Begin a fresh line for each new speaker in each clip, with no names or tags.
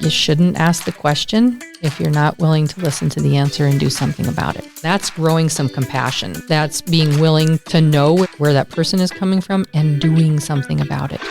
You shouldn't ask the question if you're not willing to listen to the answer and do something about it. That's growing some compassion. That's being willing to know where that person is coming from and doing something about it.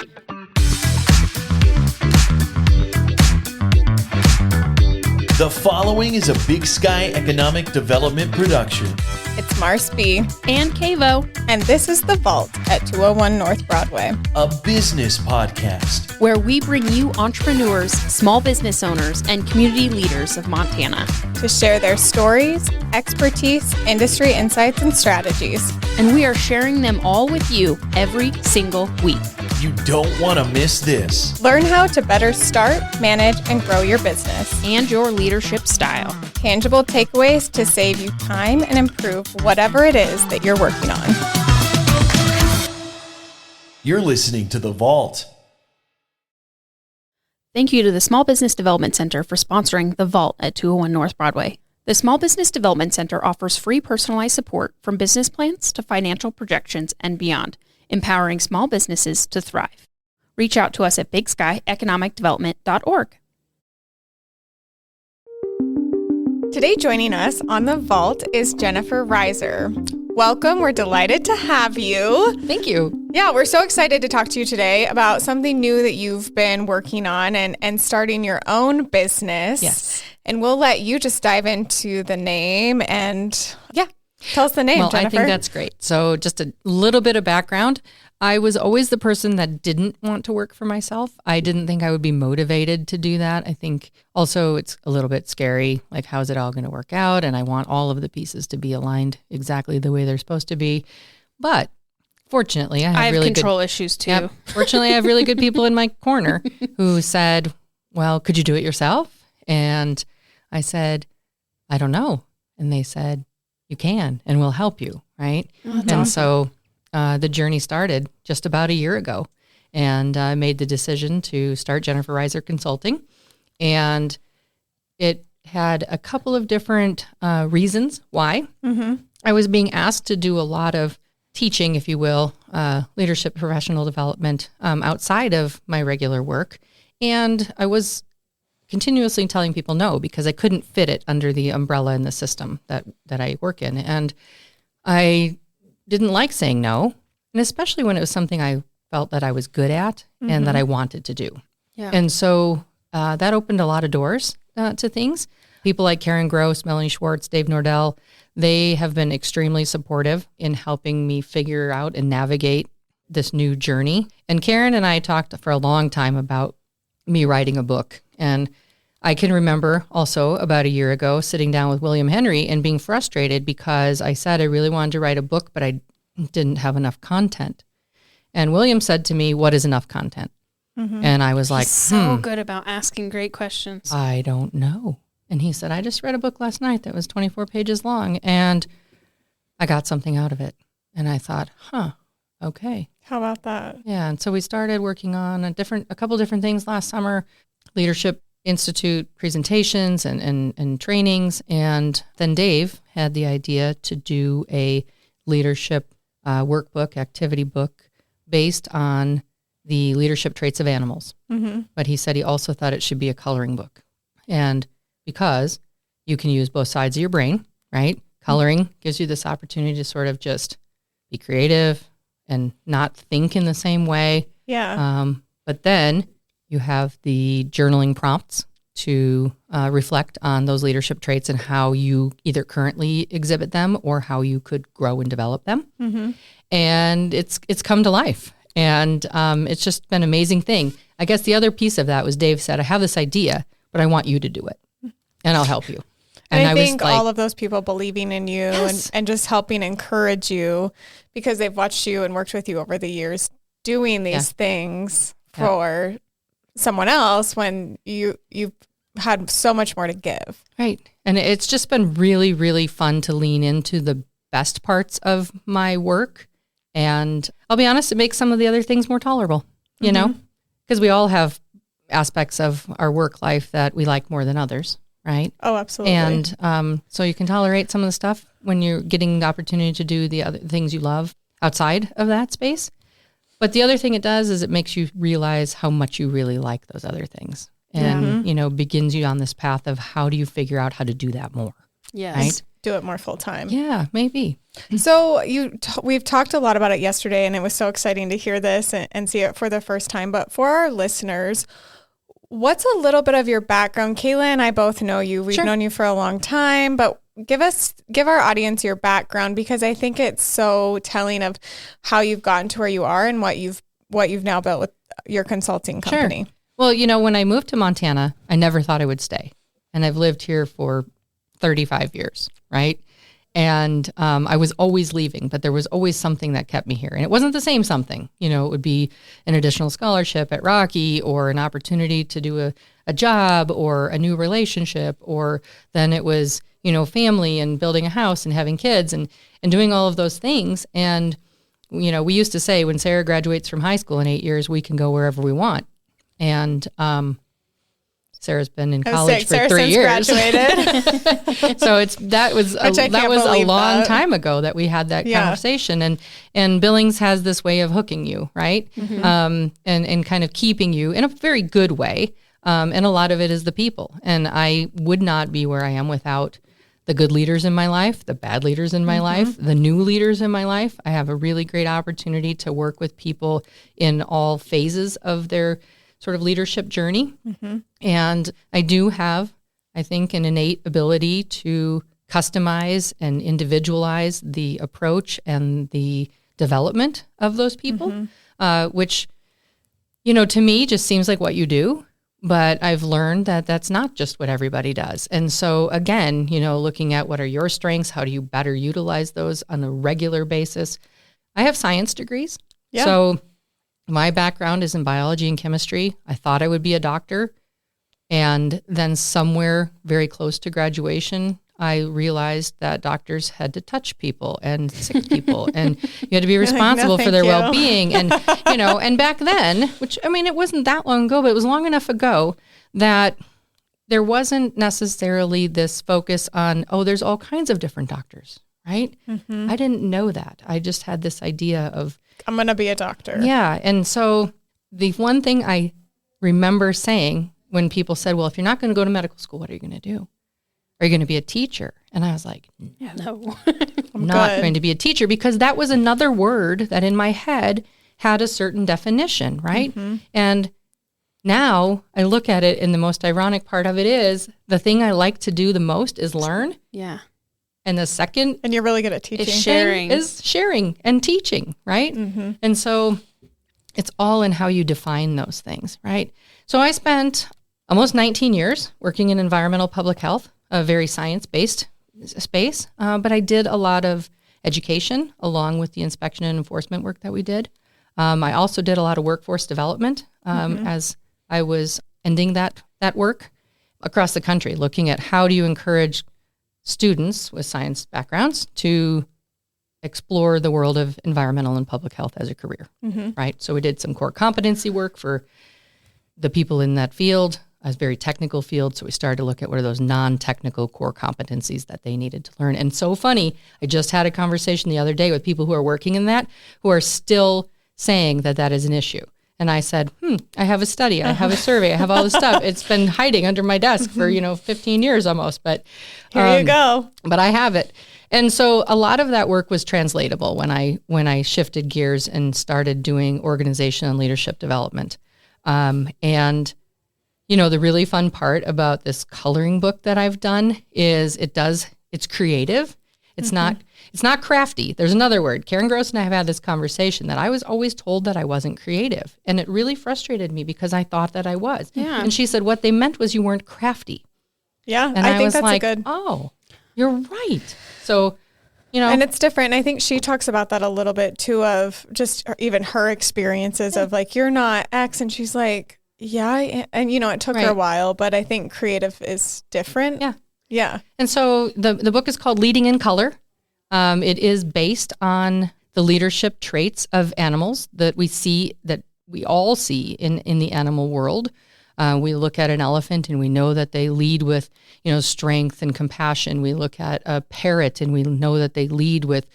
The following is a Big Sky Economic Development production.
It's Mars B.
And Kavo.
And this is The Vault at 201 North Broadway.
A business podcast.
Where we bring you entrepreneurs, small business owners, and community leaders of Montana.
To share their stories, expertise, industry insights, and strategies.
And we are sharing them all with you every single week.
You don't want to miss this.
Learn how to better start, manage, and grow your business.
And your leadership style.
Tangible takeaways to save you time and improve whatever it is that you're working on.
You're listening to The Vault.
Thank you to the Small Business Development Center for sponsoring The Vault at 201 North Broadway. The Small Business Development Center offers free personalized support from business plans to financial projections and beyond, empowering small businesses to thrive. Reach out to us at bigsky.economicdevelopment.org.
Today joining us on The Vault is Jennifer Reiser. Welcome. We're delighted to have you.
Thank you.
Yeah, we're so excited to talk to you today about something new that you've been working on and starting your own business.
Yes.
And we'll let you just dive into the name and, tell us the name, Jennifer.
I think that's great. So just a little bit of background. I was always the person that didn't want to work for myself. I didn't think I would be motivated to do that. I think also it's a little bit scary, like how's it all going to work out? And I want all of the pieces to be aligned exactly the way they're supposed to be. But fortunately, I have really
control issues too.
Yep, fortunately, I have really good people in my corner who said, well, could you do it yourself? And I said, I don't know. And they said, you can, and we'll help you, right?
That's
and
awesome.
so the journey started just about a year ago, and I made the decision to start Jennifer Reiser Consulting. And it had a couple of different reasons why.
Mm-hmm.
I was being asked to do a lot of teaching, if you will, leadership professional development outside of my regular work. And I was continuously telling people no, because I couldn't fit it under the umbrella in the system that I work in. And I didn't like saying no, and especially when it was something I felt that I was good at and that I wanted to do.
Yeah.
And so that opened a lot of doors to things. People like Karen Gross, Melanie Schwartz, Dave Nordell, they have been extremely supportive in helping me figure out and navigate this new journey. And Karen and I talked for a long time about me writing a book. And I can remember also about a year ago sitting down with William Henry and being frustrated because I said I really wanted to write a book, but I didn't have enough content. And William said to me, what is enough content?
Mm-hmm.
And I was like,
He's so good about asking great questions.
I don't know. And he said, I just read a book last night that was 24 pages long, and I got something out of it. And I thought, okay.
How about that?
Yeah, and so we started working on a couple different things last summer, Leadership Institute presentations and trainings. And then Dave had the idea to do a leadership workbook, activity book, based on the leadership traits of animals.
Mm-hmm.
But he said he also thought it should be a coloring book. And because you can use both sides of your brain, right? Coloring gives you this opportunity to sort of just be creative and not think in the same way.
Yeah.
But then you have the journaling prompts to reflect on those leadership traits and how you either currently exhibit them or how you could grow and develop them.
Mm-hmm.
And it's come to life. And it's just been an amazing thing. I guess the other piece of that was Dave said, I have this idea, but I want you to do it. And I'll help you.
And I
was
think all of those people believing in you
Yes.
and just helping encourage you because they've watched you and worked with you over the years doing these things for someone else when you've had so much more to give.
Right. And it's just been really, really fun to lean into the best parts of my work. And I'll be honest, it makes some of the other things more tolerable, you know, because we all have aspects of our work life that we like more than others. Right.
Oh, absolutely.
And so you can tolerate some of the stuff when you're getting the opportunity to do the other things you love outside of that space. But the other thing it does is it makes you realize how much you really like those other things. and, begins you on this path of how do you figure out how to do that more?
Yes.
Right?
Do it more full time.
Yeah, maybe.
So we've talked a lot about it yesterday, and it was so exciting to hear this and see it for the first time. But for our listeners, what's a little bit of your background? Kayla and I both know you. We've known you for a long time, but give our audience your background, because I think it's so telling of how you've gotten to where you are and what you've now built with your consulting company.
Sure. Well, when I moved to Montana, I never thought I would stay. And I've lived here for 35 years, right? And I was always leaving, but there was always something that kept me here. And it wasn't the same something. It would be an additional scholarship at Rocky, or an opportunity to do a job, or a new relationship, or then it was, family and building a house and having kids and doing all of those things. And, we used to say when Sarah graduates from high school in 8 years, we can go wherever we want. And Sarah's been in college for 3 years.
Graduated.
So that was a long time ago that we had that conversation. And Billings has this way of hooking you, right? Mm-hmm. And kind of keeping you in a very good way. And a lot of it is the people. And I would not be where I am without the good leaders in my life, the bad leaders in my life, the new leaders in my life. I have a really great opportunity to work with people in all phases of their sort of leadership journey. Mm-hmm. And I do have, I think, an innate ability to customize and individualize the approach and the development of those people, which, to me just seems like what you do. But I've learned that that's not just what everybody does. And so again, looking at what are your strengths, how do you better utilize those on a regular basis? I have science degrees. Yeah. So my background is in biology and chemistry. I thought I would be a doctor. And then somewhere very close to graduation, I realized that doctors had to touch people and sick people, and you had to be responsible for their well-being. And, and back then, which, it wasn't that long ago, but it was long enough ago that there wasn't necessarily this focus on, there's all kinds of different doctors, right? Mm-hmm. I didn't know that. I just had this idea of,
I'm going to be a doctor.
Yeah. And so the one thing I remember saying when people said, well, if you're not going to go to medical school, what are you going to do? Are you going to be a teacher? And I was like, no, I'm not going to be a teacher, because that was another word that in my head had a certain definition, right? Mm-hmm. And now I look at it, and the most ironic part of it is the thing I like to do the most is learn.
Yeah.
And the second,
and you're really good at teaching,
is sharing and teaching, right? Mm-hmm. And so it's all in how you define those things, right? So I spent almost 19 years working in environmental public health, a very science-based space, but I did a lot of education along with the inspection and enforcement work that we did. I also did a lot of workforce development as I was ending that work across the country, looking at how do you encourage students with science backgrounds to explore the world of environmental and public health as a career, right? So we did some core competency work for the people in that field, a very technical field. So we started to look at what are those non-technical core competencies that they needed to learn. And so funny, I just had a conversation the other day with people who are working in that, who are still saying that is an issue. And I said, I have a study, I have a survey, I have all this stuff. It's been hiding under my desk for, 15 years almost, but
here you go.
But I have it. And so a lot of that work was translatable when I shifted gears and started doing organization and leadership development. And the really fun part about this coloring book that I've done is it's creative. It's not crafty. There's another word. Karen Gross and I have had this conversation that I was always told that I wasn't creative. And it really frustrated me because I thought that I was. Yeah. And she said, what they meant was you weren't crafty.
Yeah.
And I think was
that's
like,
a good.
Oh, you're right. So,
and it's different. I think she talks about that a little bit too, of just even her experiences of like, you're not X. And she's like, yeah. And it took her a while, but I think creative is different. Yeah. Yeah. And
so the book is called Leading in Color. It is based on the leadership traits of animals that we all see in the animal world. We look at an elephant and we know that they lead with, strength and compassion. We look at a parrot and we know that they lead with,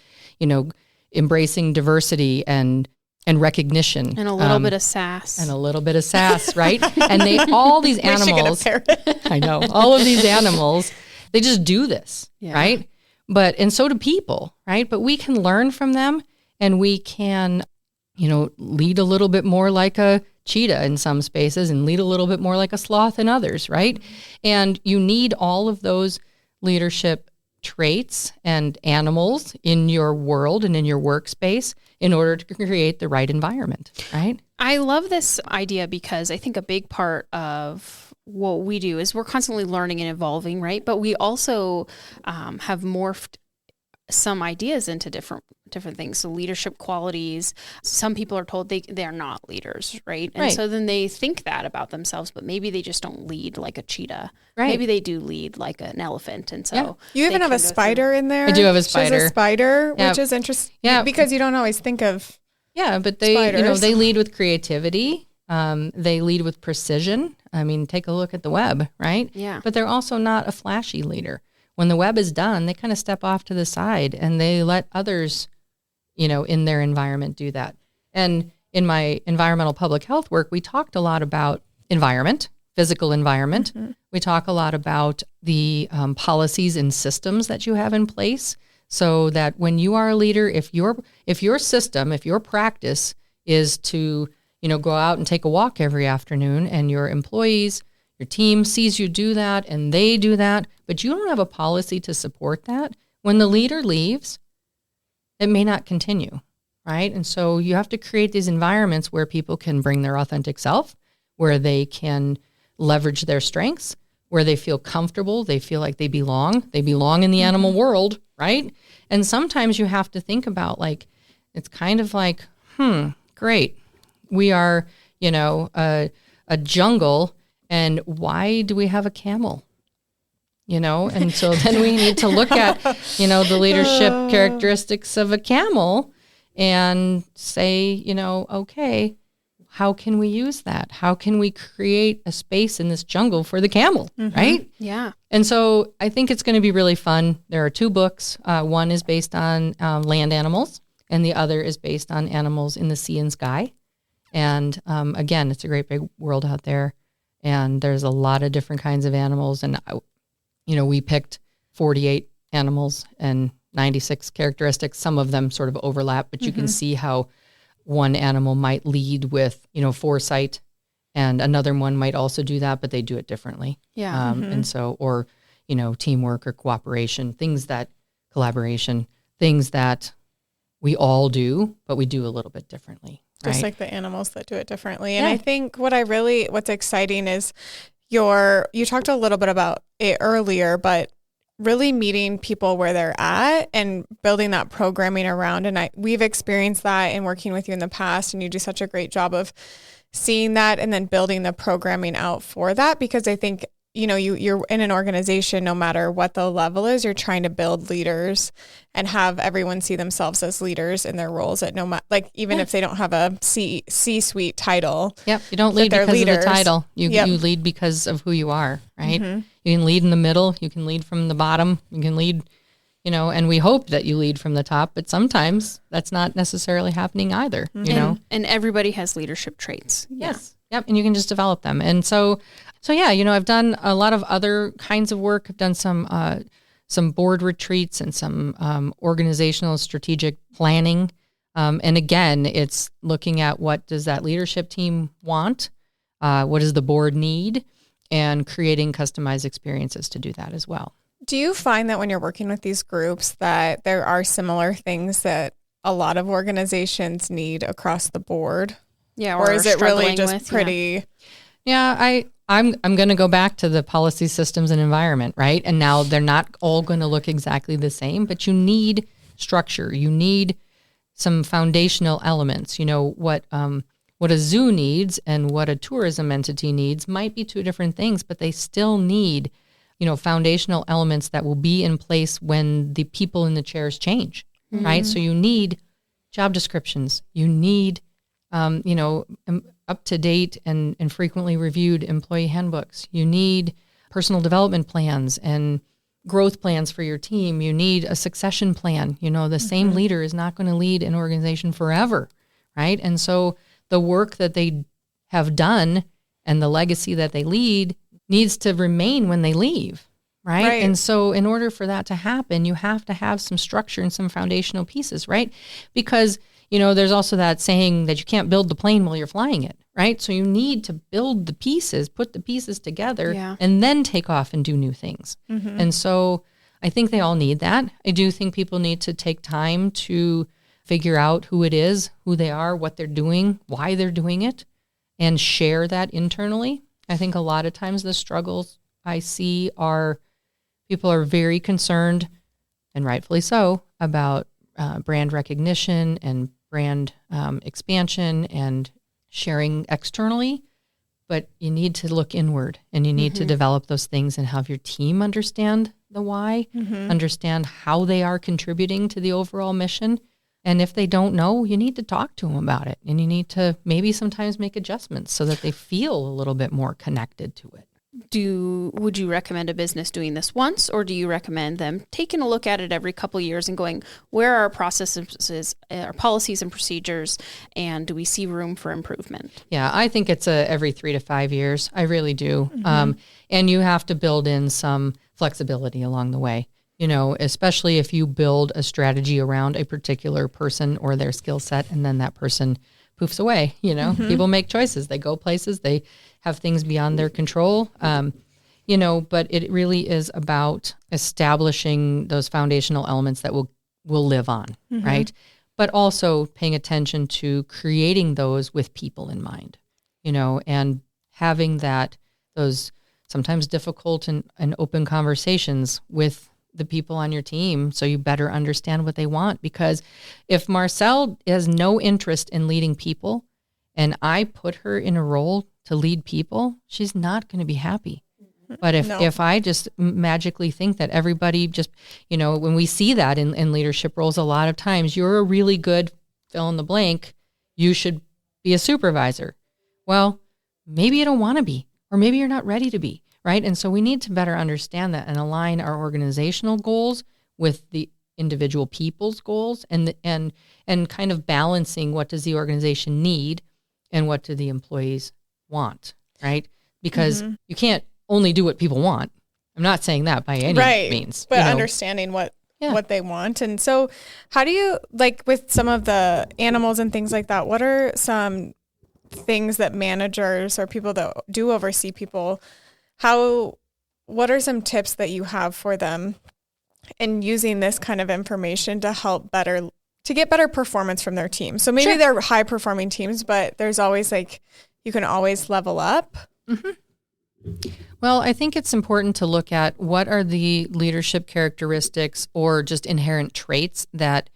embracing diversity and and recognition.
And a little bit of sass.
And a little bit of sass, right? And all these animals,
We should get a parrot.
I know, all of these animals, they just do this, right? And so do people, right? But we can learn from them, and we can, lead a little bit more like a cheetah in some spaces and lead a little bit more like a sloth in others, right? And you need all of those leadership traits and animals in your world and in your workspace in order to create the right environment, right?
I love this idea because I think a big part of what we do is we're constantly learning and evolving, right? But we also have morphed some ideas into different things. So leadership qualities, some people are told they're not leaders, right? And so then they think that about themselves, but maybe they just don't lead like a cheetah. Right. Maybe they do lead like an elephant. And so
you even have a spider in there.
I do have a spider.
She has a spider, which is interesting because you don't always think of
but they
spiders.
They lead with creativity. They lead with precision. I mean, take a look at the web, right?
Yeah.
But they're also not a flashy leader. When the web is done, they kind of step off to the side and they let others, in their environment do that. And in my environmental public health work, we talked a lot about environment, physical environment. Mm-hmm. We talk a lot about the policies and systems that you have in place so that when you are a leader, if your practice is to, go out and take a walk every afternoon and your employees, your team sees you do that and they do that, but you don't have a policy to support that. When the leader leaves, it may not continue, right? And so you have to create these environments where people can bring their authentic self, where they can leverage their strengths, where they feel comfortable, they feel like they belong in the animal world, right? And sometimes you have to think about it's kind of like, great. We are, a jungle. And why do we have a camel? And so then we need to look at, the leadership characteristics of a camel and say, okay, how can we use that? How can we create a space in this jungle for the camel, right?
Yeah.
And so I think it's going to be really fun. There are 2 books. One is based on land animals, and the other is based on animals in the sea and sky. And again, it's a great big world out there. And there's a lot of different kinds of animals. And, we picked 48 animals and 96 characteristics. Some of them sort of overlap, but you can see how one animal might lead with, foresight, and another one might also do that, but they do it differently.
Yeah.
And so, or, teamwork or cooperation, collaboration, things that we all do, but we do a little bit differently.
Just like the animals that do it differently. And I think what's exciting is you talked a little bit about it earlier, but really meeting people where they're at and building that programming around. And we've experienced that in working with you in the past, and you do such a great job of seeing that and then building the programming out for that, because I think, you're in an organization, no matter what the level is, you're trying to build leaders and have everyone see themselves as leaders in their roles at even if they don't have a C-suite title.
Yep. You don't lead because of the title. You lead because of who you are, right? Mm-hmm. You can lead in the middle. You can lead from the bottom. You can lead, and we hope that you lead from the top, but sometimes that's not necessarily happening either,
And everybody has leadership traits.
Yes. Yep. And you can just develop them. And so yeah, I've done a lot of other kinds of work. I've done some board retreats and some organizational strategic planning. And again, it's looking at what does that leadership team want? What does the board need? And creating customized experiences to do that as well.
Do you find that when you're working with these groups that there are similar things that a lot of organizations need across the board?
Yeah.
Or is it really just pretty?
Yeah, I'm going to go back to the policy, systems, and environment, right? And now they're not all going to look exactly the same, but you need structure. You need some foundational elements. What a zoo needs and what a tourism entity needs might be 2 different things, but they still need, foundational elements that will be in place when the people in the chairs change, right? So you need job descriptions. You need, up-to-date and frequently reviewed employee handbooks. You need personal development plans and growth plans for your team. You need a succession plan. The same leader is not going to lead an organization forever, right? And so the work that they have done and the legacy that they lead needs to remain when they leave, right? And so in order for that to happen, you have to have some structure and some foundational pieces, right? Because, there's also that saying that you can't build the plane while you're flying it, right? So you need to build the pieces, put the pieces together, and then take off and do new things. And so I think they all need that. I do think people need to take time to figure out who it is, who they are, what they're doing, why they're doing it, and share that internally. I think a lot of times the struggles I see are people are very concerned, and rightfully so, about brand recognition and brand expansion and sharing externally. But you need to look inward, and you need to develop those things and have your team understand the why, understand how they are contributing to the overall mission. And if they don't know, you need to talk to them about it. And you need to maybe sometimes make adjustments so that they feel a little bit more connected to it.
Would you recommend a business doing this once, or do you recommend them taking a look at it every couple of years and going, where are our processes, our policies and procedures, and do we see room for improvement?
Yeah, I think it's every 3 to 5 years. I really do. And you have to build in some flexibility along the way. Especially if you build a strategy around a particular person or their skill set, and then that person poofs away. People make choices. They go places. They have things beyond their control. But it really is about establishing those foundational elements that will live on, right? But also paying attention to creating those with people in mind, and having those sometimes difficult and open conversations with the people on your team so you better understand what they want. Because if Marcel has no interest in leading people and I put her in a role to lead people, she's not going to be happy. But if I just magically think that everybody just, when we see that in leadership roles, a lot of times you're a really good fill in the blank, you should be a supervisor. Well, maybe you don't want to be, or maybe you're not ready to be. Right. And so we need to better understand that and align our organizational goals with the individual people's goals and kind of balancing what does the organization need and what do the employees want. Right. Because you can't only do what people want. I'm not saying that by any means.
But understanding what they want. And so how do you, like with some of the animals and things like that, what are some things that managers or people that do oversee people, what are some tips that you have for them in using this kind of information to help to get better performance from their team? So maybe they're high performing teams, but there's always you can always level up.
Well, I think it's important to look at what are the leadership characteristics or just inherent traits that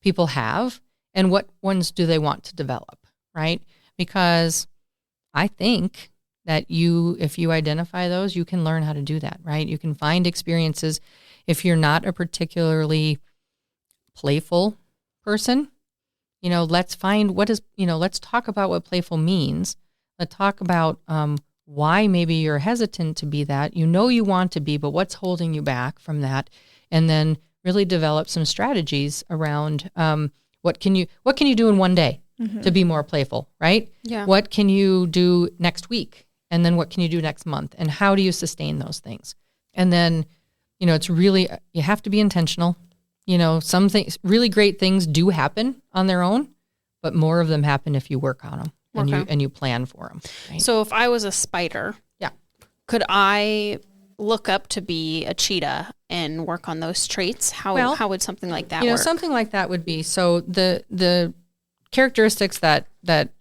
people have and what ones do they want to develop, right? Because I think that if you identify those, you can learn how to do that, right? You can find experiences. If you're not a particularly playful person, let's find let's talk about what playful means. Let's talk about why maybe you're hesitant to be that. You want to be, but what's holding you back from that? And then really develop some strategies around what can you do in one day to be more playful, right?
Yeah.
What can you do next week? And then what can you do next month? And how do you sustain those things? And then, it's really, you have to be intentional. Some things, really great things do happen on their own, but more of them happen if you work on them and you plan for them. Right?
So if I was a spider, could I look up to be a cheetah and work on those traits? How would something like that work?
Something like that would be, so the characteristics that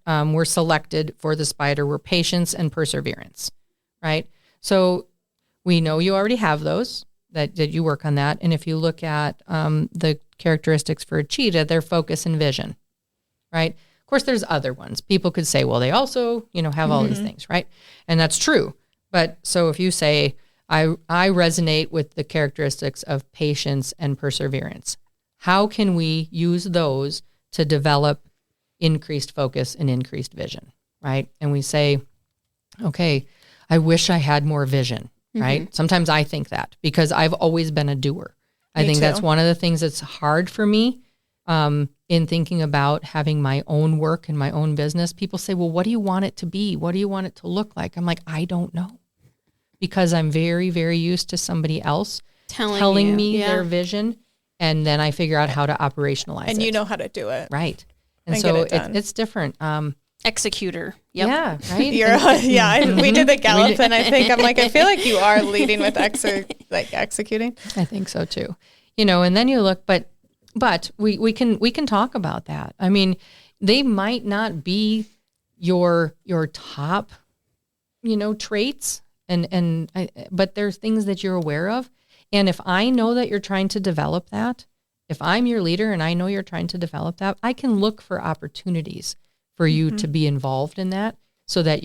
were selected for the spider were patience and perseverance, right? So we know you already have those, that you work on that. And if you look at the characteristics for a cheetah, their focus and vision, right? Of course, there's other ones. People could say, well, they also, have all these things, right? And that's true. But so if you say, I resonate with the characteristics of patience and perseverance, how can we use those to develop increased focus and increased vision, right? And we say, okay, I wish I had more vision, right? Sometimes I think that because I've always been a doer. I think that's one of the things that's hard for me in thinking about having my own work and my own business, people say, well, what do you want it to be? What do you want it to look like? I'm like, I don't know, because I'm very, very used to somebody else telling me their vision. And then I figure out how to operationalize it.
And you know how to do it.
Right. And so it's different.
Executor. Yep.
Yeah, right.
We did the Gallup, and I think I feel like you are leading with executing.
I think so too. And then you look, but we can talk about that. I mean, they might not be your top, traits, but there's things that you're aware of. And if I know that you're trying to develop that, if I'm your leader and I know you're trying to develop that, I can look for opportunities for you to be involved in that, so that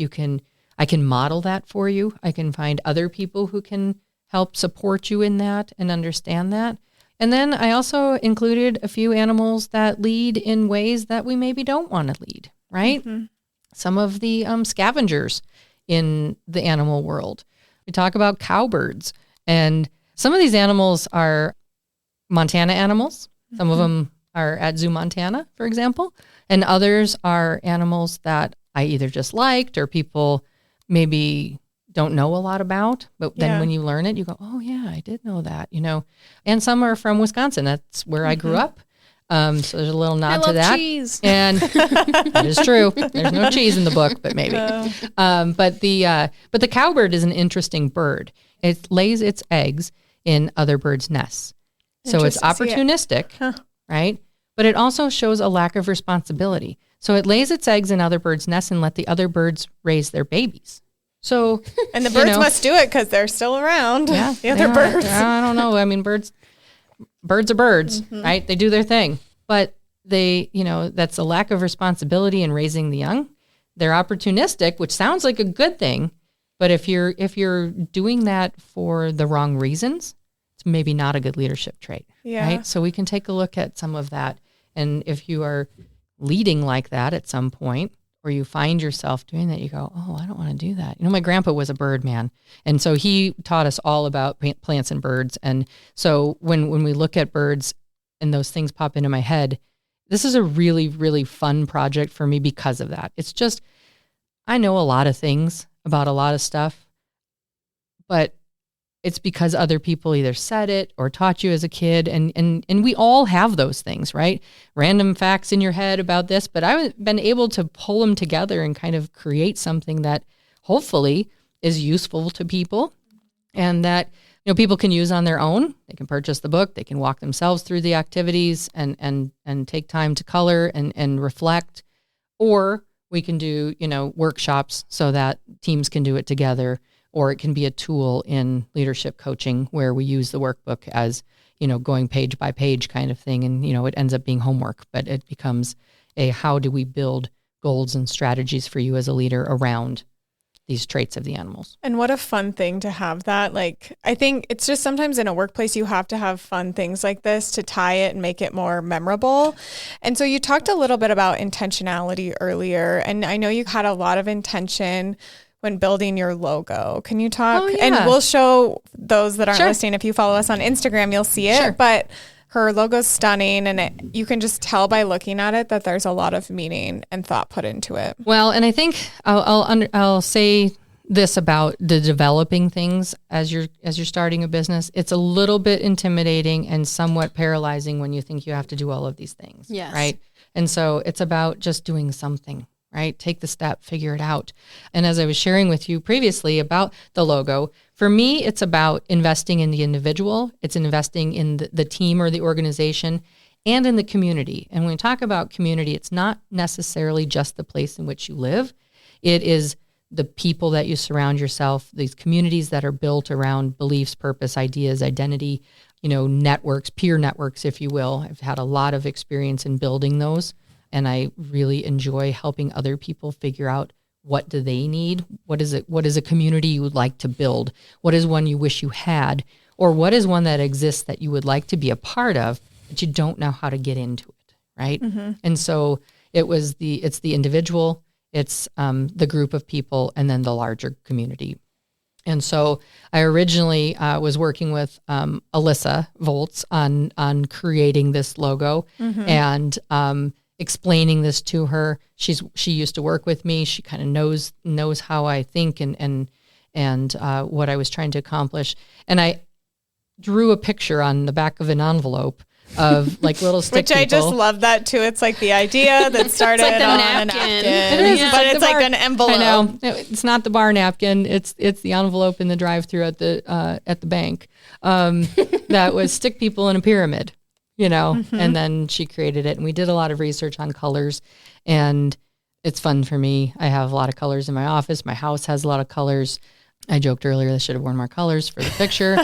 I can model that for you. I can find other people who can help support you in that and understand that. And then I also included a few animals that lead in ways that we maybe don't want to lead, right? Mm-hmm. Some of the scavengers in the animal world. We talk about cowbirds, and some of these animals are Montana animals. Some of them are at Zoo Montana, for example, and others are animals that I either just liked or people themaybe don't know a lot about, but then when you learn it, you go, oh yeah, I did know that, and some are from Wisconsin. That's where I grew up. So there's a little nod to that.
Cheese.
And that is true. There's no cheese in the book, but maybe. But the cowbird is an interesting bird. It lays its eggs in other birds' nests. So it's opportunistic, right? But it also shows a lack of responsibility. So it lays its eggs in other birds' nests and let the other birds raise their babies. So,
and the birds must do it because they're still around.
Yeah,
the other birds.
I don't know. I mean, birds are birds, right? They do their thing, but that's a lack of responsibility in raising the young. They're opportunistic, which sounds like a good thing, but if you're doing that for the wrong reasons, it's maybe not a good leadership trait, right? So we can take a look at some of that, and if you are leading like that at some point, or you find yourself doing that, you go, oh, I don't want to do that. My grandpa was a bird man. And so he taught us all about plants and birds. And so when we look at birds and those things pop into my head, this is a really, really fun project for me because of that. It's just, I know a lot of things about a lot of stuff, but it's because other people either said it or taught you as a kid. And we all have those things, right? Random facts in your head about this, but I've been able to pull them together and kind of create something that hopefully is useful to people and that, people can use on their own. They can purchase the book. They can walk themselves through the activities and take time to color and reflect, or we can do, workshops so that teams can do it together. Or it can be a tool in leadership coaching where we use the workbook as, going page by page kind of thing. And, it ends up being homework, but it becomes how do we build goals and strategies for you as a leader around these traits of the animals.
And what a fun thing to have that. I think it's just sometimes in a workplace, you have to have fun things like this to tie it and make it more memorable. And so you talked a little bit about intentionality earlier, and I know you had a lot of intention when building your logo. Can you talk? Oh, yeah. And we'll show those that aren't listening. If you follow us on Instagram, you'll see it. Sure. But her logo's stunning, and you can just tell by looking at it that there's a lot of meaning and thought put into it.
Well, and I think I'll say this about the developing things as you're starting a business. It's a little bit intimidating and somewhat paralyzing when you think you have to do all of these things.
Yes.
Right. And so it's about just doing something. Right? Take the step, figure it out. And as I was sharing with you previously about the logo, for me, it's about investing in the individual. It's investing in the team or the organization and in the community. And when we talk about community, it's not necessarily just the place in which you live. It is the people that you surround yourself, these communities that are built around beliefs, purpose, ideas, identity, networks, peer networks, if you will. I've had a lot of experience in building those. And I really enjoy helping other people figure out what do they need? What is a community you would like to build? What is one you wish you had? Or what is one that exists that you would like to be a part of, but you don't know how to get into it, right? Mm-hmm. And so it's the individual, it's the group of people, and then the larger community. And so I originally was working with Alyssa Volts on creating this logo and explaining this to her. She used to work with me. She kind of knows how I think and what I was trying to accomplish. And I drew a picture on the back of an envelope of like little stick
Which I just
people.
love that too. It's like the idea that started
like the
on
napkin.
a napkin.
It is.
Yeah. But it's like an
I
envelope.
know. It's not the bar napkin. It's the envelope in the drive-through at the bank. That was stick people in a pyramid, and then she created it. And we did a lot of research on colors, and it's fun for me. I have a lot of colors in my office. My house has a lot of colors. I joked earlier I should have worn more colors for the picture.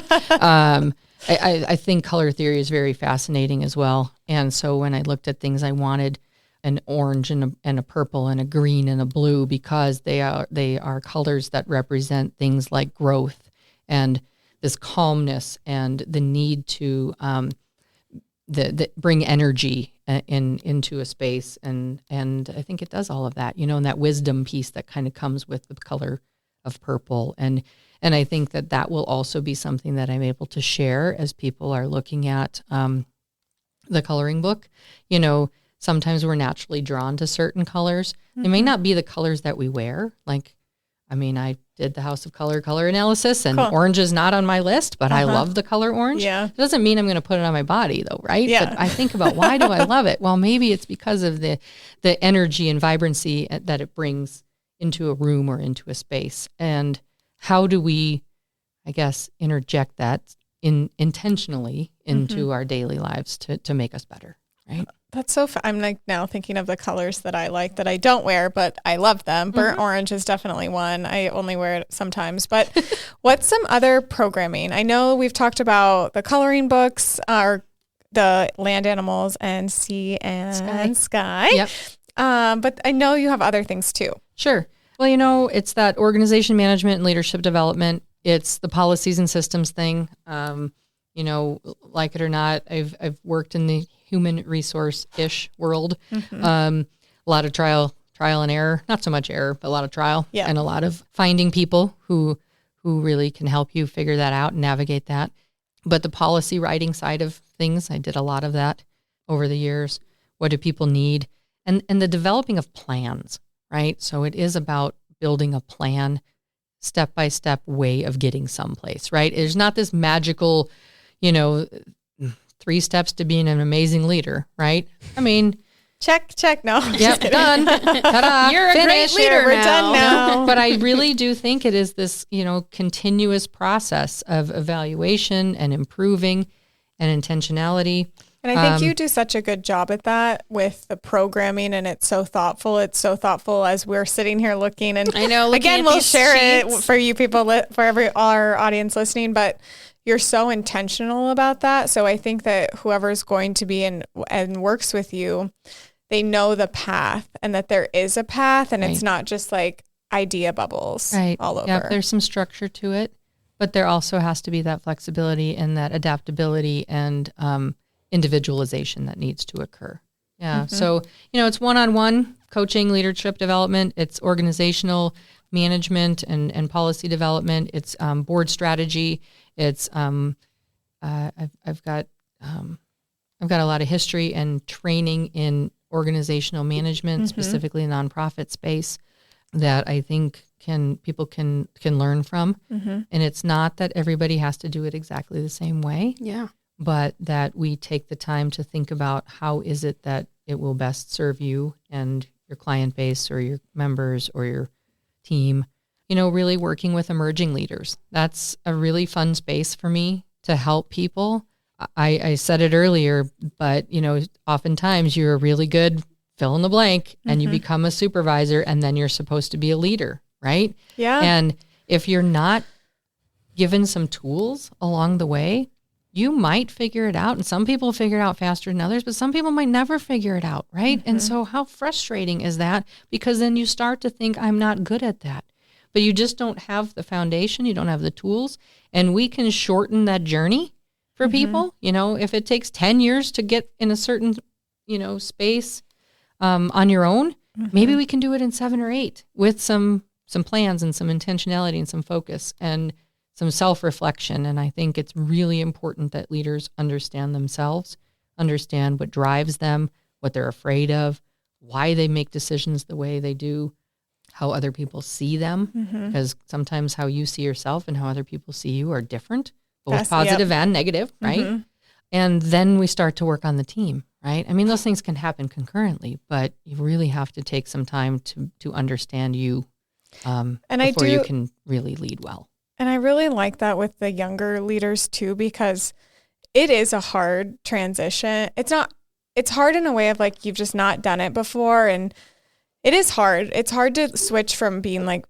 I think color theory is very fascinating as well. And so when I looked at things, I wanted an orange and a purple and a green and a blue because they are colors that represent things like growth and this calmness and the need to bring energy into a space. And I think it does all of that, and that wisdom piece that kind of comes with the color of purple. And I think that will also be something that I'm able to share as people are looking at the coloring book. Sometimes we're naturally drawn to certain colors. They may not be the colors that we wear. I did the House of Color analysis, and orange is not on my list, but I love the color orange.
Yeah.
It doesn't mean I'm going to put it on my body though, right?
Yeah.
But I think about why do I love it? Well, maybe it's because of the energy and vibrancy that it brings into a room or into a space. And how do we, I guess, interject that intentionally into our daily lives to make us better, right?
That's so fun. I'm like now thinking of the colors that I like that I don't wear, but I love them. Burnt orange is definitely one. I only wear it sometimes. But what's some other programming? I know we've talked about the coloring books, or the land animals and sea and sky.
Yep.
But I know you have other things too.
Sure. Well, it's that organization management and leadership development. It's the policies and systems thing. Like it or not, I've worked in the human resource-ish world. A lot of trial and error, not so much error, but a lot of trial and a lot of finding people who really can help you figure that out and navigate that. But the policy writing side of things, I did a lot of that over the years. What do people need? And the developing of plans, right? So it is about building a plan, step-by-step way of getting someplace, right? There's not this magical, 3 steps to being an amazing leader, right?
Check. No.
Yep, done. Ta-da.
You're a great leader
We're
now.
done now.
But I really do think it is this, continuous process of evaluation and improving and intentionality.
And I think you do such a good job at that with the programming, and it's so thoughtful. It's so thoughtful as we're sitting here looking. And
I know.
Again, we'll share it for you people, for our audience listening, but you're so intentional about that. So I think that whoever's going to be and works with you, they know the path and that there is a path, and it's not just like idea bubbles all over.
Yeah, there's some structure to it, but there also has to be that flexibility and that adaptability and individualization that needs to occur. Yeah. So, it's one-on-one coaching, leadership development. It's organizational management and policy development. It's board strategy. It's I've got a lot of history and training in organizational management, specifically nonprofit space, that I think people can learn from. And it's not that everybody has to do it exactly the same way.
Yeah.
But that we take the time to think about how is it that it will best serve you and your client base or your members or your team. Really working with emerging leaders. That's a really fun space for me to help people. I said it earlier, but oftentimes you're a really good fill in the blank and you become a supervisor, and then you're supposed to be a leader, right?
Yeah.
And if you're not given some tools along the way, you might figure it out. And some people figure it out faster than others, but some people might never figure it out, right? And so how frustrating is that? Because then you start to think, I'm not good at that. But you just don't have the foundation. You don't have the tools. And we can shorten that journey for people. If it takes 10 years to get in a certain, space on your own, maybe we can do it in 7 or 8 with some some plans and some intentionality and some focus and some self-reflection. And I think it's really important that leaders understand themselves, understand what drives them, what they're afraid of, why they make decisions the way they do, how other people see them, because sometimes how you see yourself and how other people see you are different, both positive and negative, right? And then we start to work on the team, right? I mean, those things can happen concurrently, but you really have to take some time to understand you before you can really lead well.
And I really like that with the younger leaders too, because it is a hard transition. It's hard in a way of like, you've just not done it before. And it is hard. It's hard to switch from being like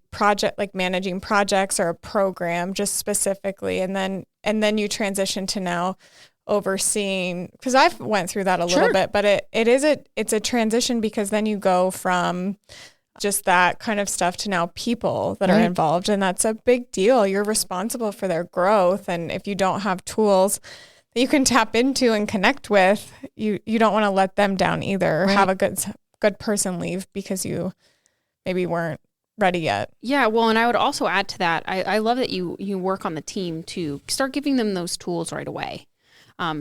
managing projects or a program just specifically. And then you transition to now overseeing, because I've went through that a little bit, but it's a transition, because then you go from just that kind of stuff to now people that are involved. And that's a big deal. You're responsible for their growth. And if you don't have tools that you can tap into and connect with, you don't want to let them down either. Have a good person leave because you maybe weren't ready yet.
Yeah, well, and I would also add to that, I love that you work on the team to start giving them those tools right away.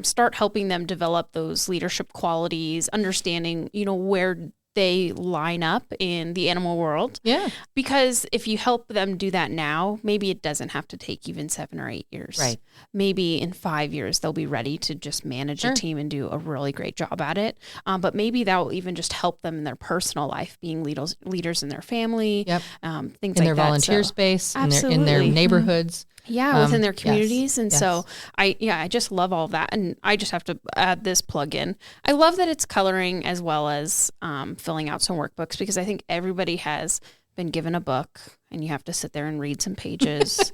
Start helping them develop those leadership qualities, understanding, where they line up in the animal world. Yeah. Because if you help them do that now, maybe it doesn't have to take even 7 or 8 years. Right. Maybe in 5 years, they'll be ready to just manage a team and do a really great job at it. But maybe that will even just help them in their personal life, being leaders in their family, things like that.
In their volunteer space, in their neighborhoods.
Yeah, within their communities. And so I just love all of that. And I just have to add this plug in. I love that it's coloring as well as filling out some workbooks, because I think everybody has been given a book and you have to sit there and read some pages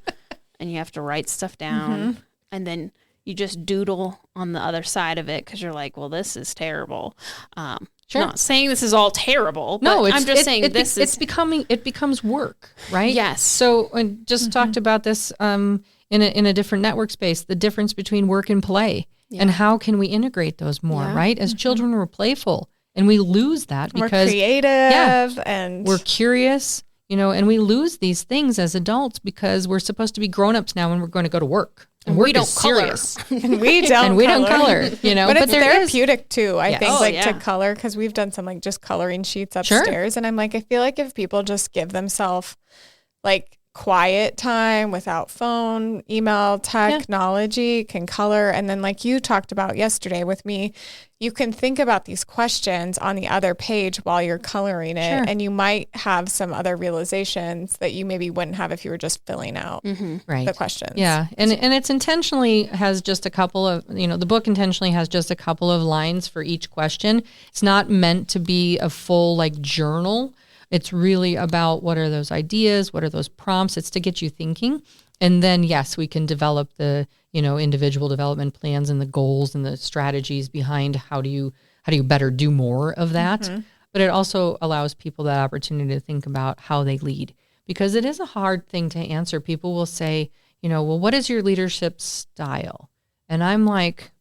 and you have to write stuff down and then you just doodle on the other side of it because you're like, well, this is terrible. Not saying this is all terrible, but I'm just saying it becomes work, right? Yes.
So, and just talked about this in a different network space, the difference between work and play, and how can we integrate those more, right? As children, we're playful, and we lose that because
we're creative and
we're curious, and we lose these things as adults because we're supposed to be grown-ups now and we're going to go to work. And we don't color.
And we don't
color,
But it's therapeutic too, I think, to color, because we've done some just coloring sheets upstairs. And I'm like, I feel like if people just give themselves quiet time without phone, email, technology, can color. And then like you talked about yesterday with me, you can think about these questions on the other page while you're coloring it. And you might have some other realizations that you maybe wouldn't have if you were just filling out the questions.
Yeah. And it's intentionally has just a couple of, the book intentionally has just a couple of lines for each question. It's not meant to be a full journal. It's really about what are those ideas, what are those prompts. It's to get you thinking. And then, yes, we can develop the, individual development plans and the goals and the strategies behind how do you better do more of that. But it also allows people that opportunity to think about how they lead, because it is a hard thing to answer. People will say, well, what is your leadership style? And I'm like,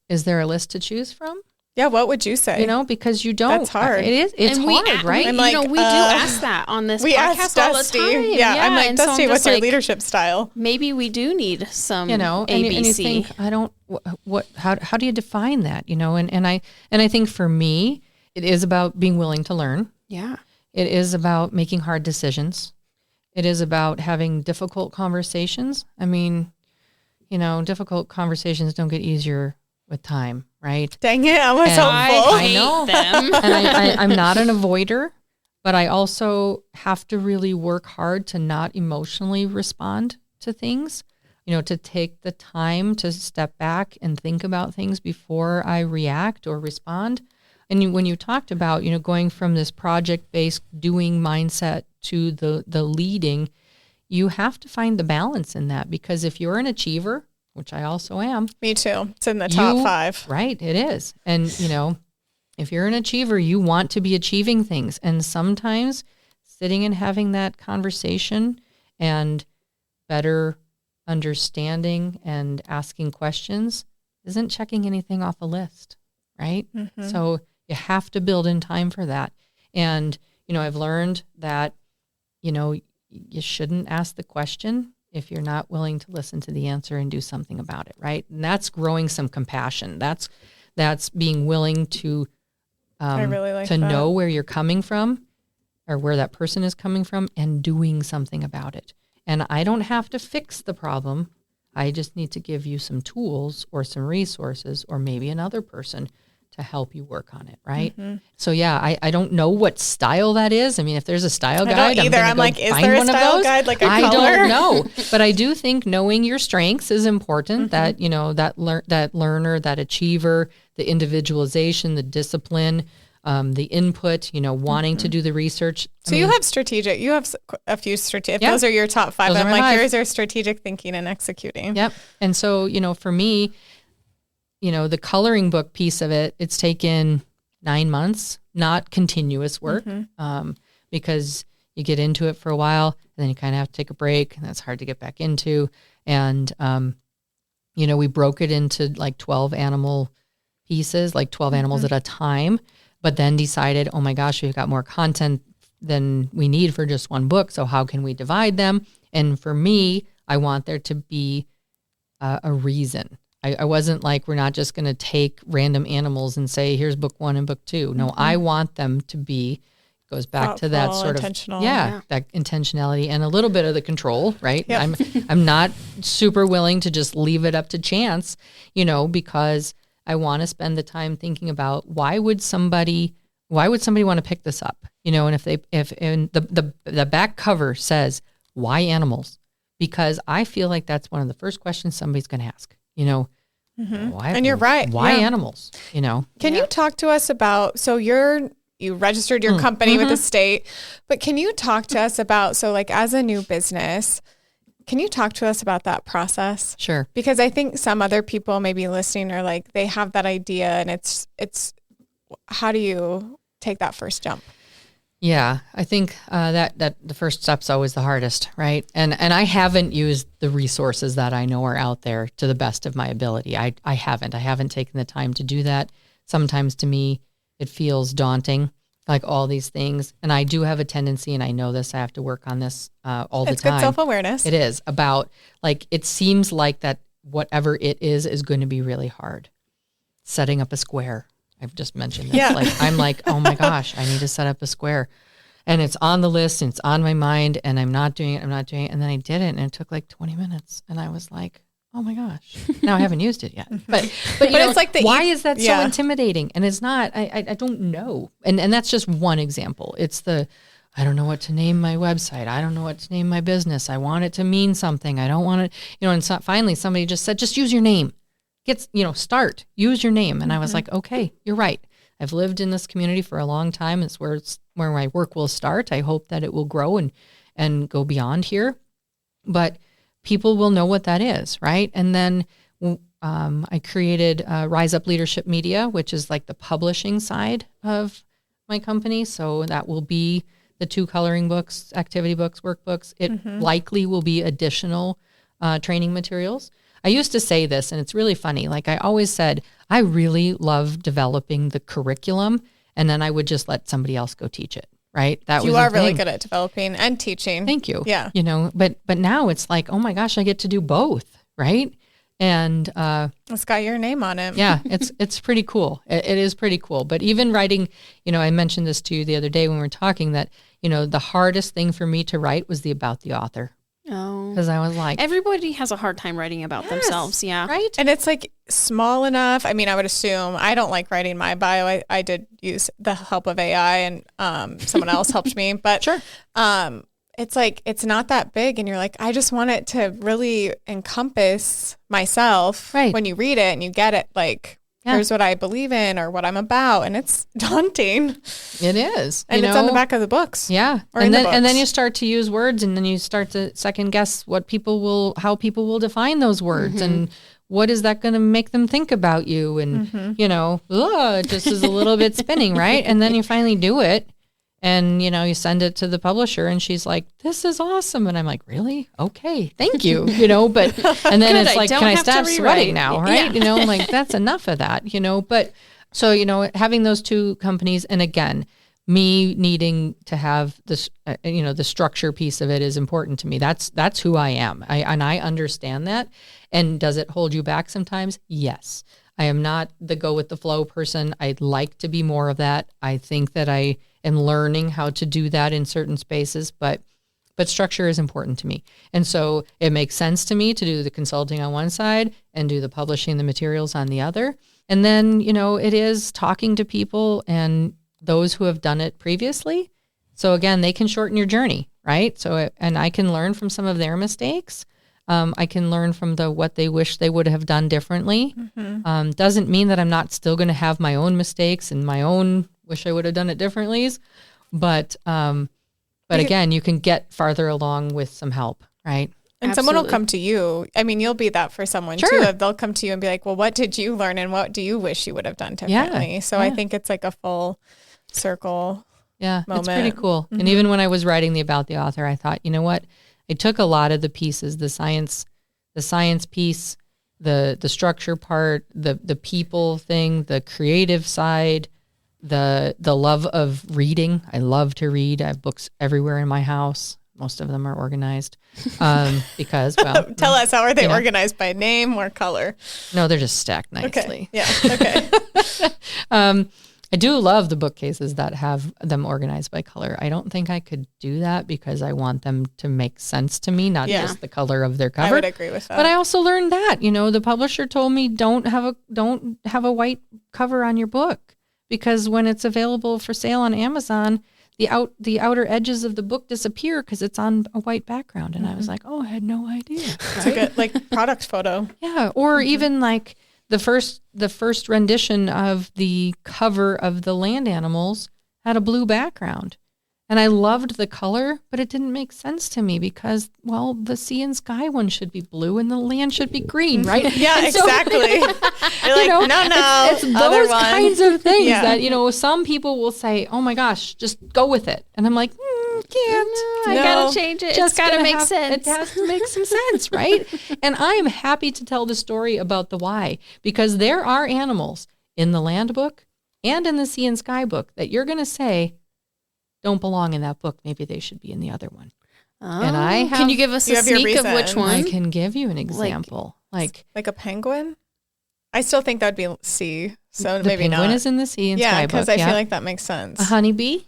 is there a list to choose from?
Yeah, what would you say?
Because you don't.
That's hard.
It is. It's hard, right?
We do ask that on this podcast all the time.
Yeah, I'm like, Dusty, what's your leadership style?
Maybe we do need some ABC.
And you think, how do you define that? And I think for me, it is about being willing to learn.
Yeah.
It is about making hard decisions. It is about having difficult conversations. I mean, difficult conversations don't get easier with time, right?
Dang it, I was hopeful.
I know them. And I'm not an avoider, but I also have to really work hard to not emotionally respond to things, to take the time to step back and think about things before I react or respond. And when you talked about, going from this project-based doing mindset to the leading, you have to find the balance in that, because if you're an achiever, which I also am.
Me too. It's in the top 5.
Right, it is. And, if you're an achiever, you want to be achieving things. And sometimes sitting and having that conversation and better understanding and asking questions isn't checking anything off a list, right? So you have to build in time for that. And, I've learned that you shouldn't ask the question if you're not willing to listen to the answer and do something about it, right? And that's growing some compassion. That's being willing to
I really like
to
that.
know where you're coming from or where that person is coming from and doing something about it. And I don't have to fix the problem. I just need to give you some tools or some resources or maybe another person to help you work on it, right? So yeah, I don't know what style that is. I mean, if there's a style guide,
I don't either. I'm like, is there a style guide, like a color?
I don't know, but I do think knowing your strengths is important. That that learner, that achiever, the individualization, the discipline, the input. Wanting to do the research.
So you have a few strategic. Those are your top 5. I'm like, yours are strategic thinking and executing.
Yep. And so for me, the coloring book piece of it, it's taken 9 months, not continuous work, because you get into it for a while and then you kind of have to take a break, and that's hard to get back into. And, we broke it into like 12 animal pieces, like 12 animals at a time, but then decided, oh my gosh, we've got more content than we need for just one book. So how can we divide them? And for me, I want there to be a reason. I wasn't like, we're not just going to take random animals and say, here's book 1 and book 2. No, I want them to be, goes back
thoughtful,
to that sort of, that intentionality and a little bit of the control, right?
Yep.
I'm not super willing to just leave it up to chance, because I want to spend the time thinking about why would somebody want to pick this up? And if the back cover says, why animals? Because I feel like that's one of the first questions somebody's going to ask. Why,
and you're right.
Why animals?
Can you talk to us about, so you registered your company with the state, but can you talk to us about, so like as a new business, can you talk to us about that process?
Sure.
Because I think some other people maybe listening are like, they have that idea and it's how do you take that first jump?
Yeah, I think that the first step's always the hardest, right? And I haven't used the resources that I know are out there to the best of my ability. I haven't taken the time to do that. Sometimes to me, it feels daunting, like all these things. And I do have a tendency, and I know this, I have to work on this all the time.
It's good self-awareness.
It is about, like, it seems like that whatever it is going to be really hard. Setting up a square. I've just mentioned this.
Yeah.
Like, I'm like, oh my gosh, I need to set up a square. And it's on the list and it's on my mind and I'm not doing it. And then I did it and it took like 20 minutes. And I was like, oh my gosh, now I haven't used it yet. But it's like, why is that so intimidating? And it's not, I don't know. And that's just one example. It's I don't know what to name my website. I don't know what to name my business. I want it to mean something. I don't want it, and so finally somebody just said, just use your name. Start, use your name. And I was like, okay, you're right. I've lived in this community for a long time. It's where my work will start. I hope that it will grow and go beyond here, but people will know what that is. Right. And then I created Rise Up Leadership Media, which is like the publishing side of my company. So that will be the 2 coloring books, activity books, workbooks. It likely will be additional training materials. I used to say this, and it's really funny. Like I always said, I really love developing the curriculum, and then I would just let somebody else go teach it. Right?
You are really good at developing and teaching.
Thank you.
Yeah.
But now it's like, oh my gosh, I get to do both. Right? And
it's got your name on it.
Yeah, it's pretty cool. It is pretty cool. But even writing, I mentioned this to you the other day when we were talking that, the hardest thing for me to write was about the author.
Oh.
Because I was like,
everybody has a hard time writing about themselves. Yeah.
Right.
And it's like small enough. I mean, I would assume, I don't like writing my bio. I did use the help of AI and someone else helped me, but
sure.
It's like, it's not that big. And you're like, I just want it to really encompass myself when you read it and you get it. Like, here's what I believe in or what I'm about. And it's daunting.
It is.
And it's on the back of the books.
Yeah. And then you start to use words and then you start to second guess how people will define those words and what is that going to make them think about you? And, it just is a little bit spinning, right? And then you finally do it. And, you send it to the publisher and she's like, this is awesome. And I'm like, really? Okay. Thank you. But, and then it's like, can I stop sweating now? Right.
Yeah.
Like that's enough of that, but so, having those 2 companies. And again, me needing to have this, the structure piece of it is important to me. That's who I am. I understand that. And does it hold you back sometimes? Yes. I am not the go with the flow person. I'd like to be more of that. I think that I am learning how to do that in certain spaces, but structure is important to me. And so it makes sense to me to do the consulting on one side and do the publishing, the materials on the other. And then, it is talking to people and those who have done it previously. So again, they can shorten your journey, right? So, and I can learn from some of their mistakes. I can learn from what they wish they would have done differently. Mm-hmm. Doesn't mean that I'm not still going to have my own mistakes and my own wish I would have done it differently. But again, you can get farther along with some help, right?
And
Absolutely.
someone will come to you. I mean, you'll be that for someone too. They'll come to you and be like, well, what did you learn and what do you wish you would have done differently? Yeah. So I think it's like a full circle moment.
It's pretty cool. Mm-hmm. And even when I was writing About the Author, I thought, you know what? I took a lot of the pieces, the science piece, the structure part, the people thing, the creative side, the love of reading. I love to read. I have books everywhere in my house. Most of them are organized because, well.
Tell us, how are they organized, by name or color?
No, they're just stacked nicely.
Okay. Yeah. Okay.
I do love the bookcases that have them organized by color. I don't think I could do that because I want them to make sense to me, not just the color of their cover.
I would agree with that.
But I also learned that, the publisher told me don't have a white cover on your book because when it's available for sale on Amazon, the outer edges of the book disappear because it's on a white background. And I was like, oh, I had no idea.
It's a good product photo.
Yeah. Or even like the first rendition of the cover of the land animals had a blue background. And I loved the color, but it didn't make sense to me because, well, the sea and sky one should be blue and the land should be green, right?
Yeah, exactly. You're like, no.
It's those kinds of things that, some people will say, oh my gosh, just go with it. And I'm like, can't.
I gotta change it. It's gotta make sense.
It has to make some sense, right? And I am happy to tell the story about the why, because there are animals in the land book and in the sea and sky book that you're going to say don't belong in that book. Maybe they should be in the other one.
Oh, and can you give us a sneak of which one?
I can give you an example. Like
a penguin? I still think that'd be sea, so maybe not.
The penguin is in the sea and sky book.
Because I feel like that makes sense.
A honeybee?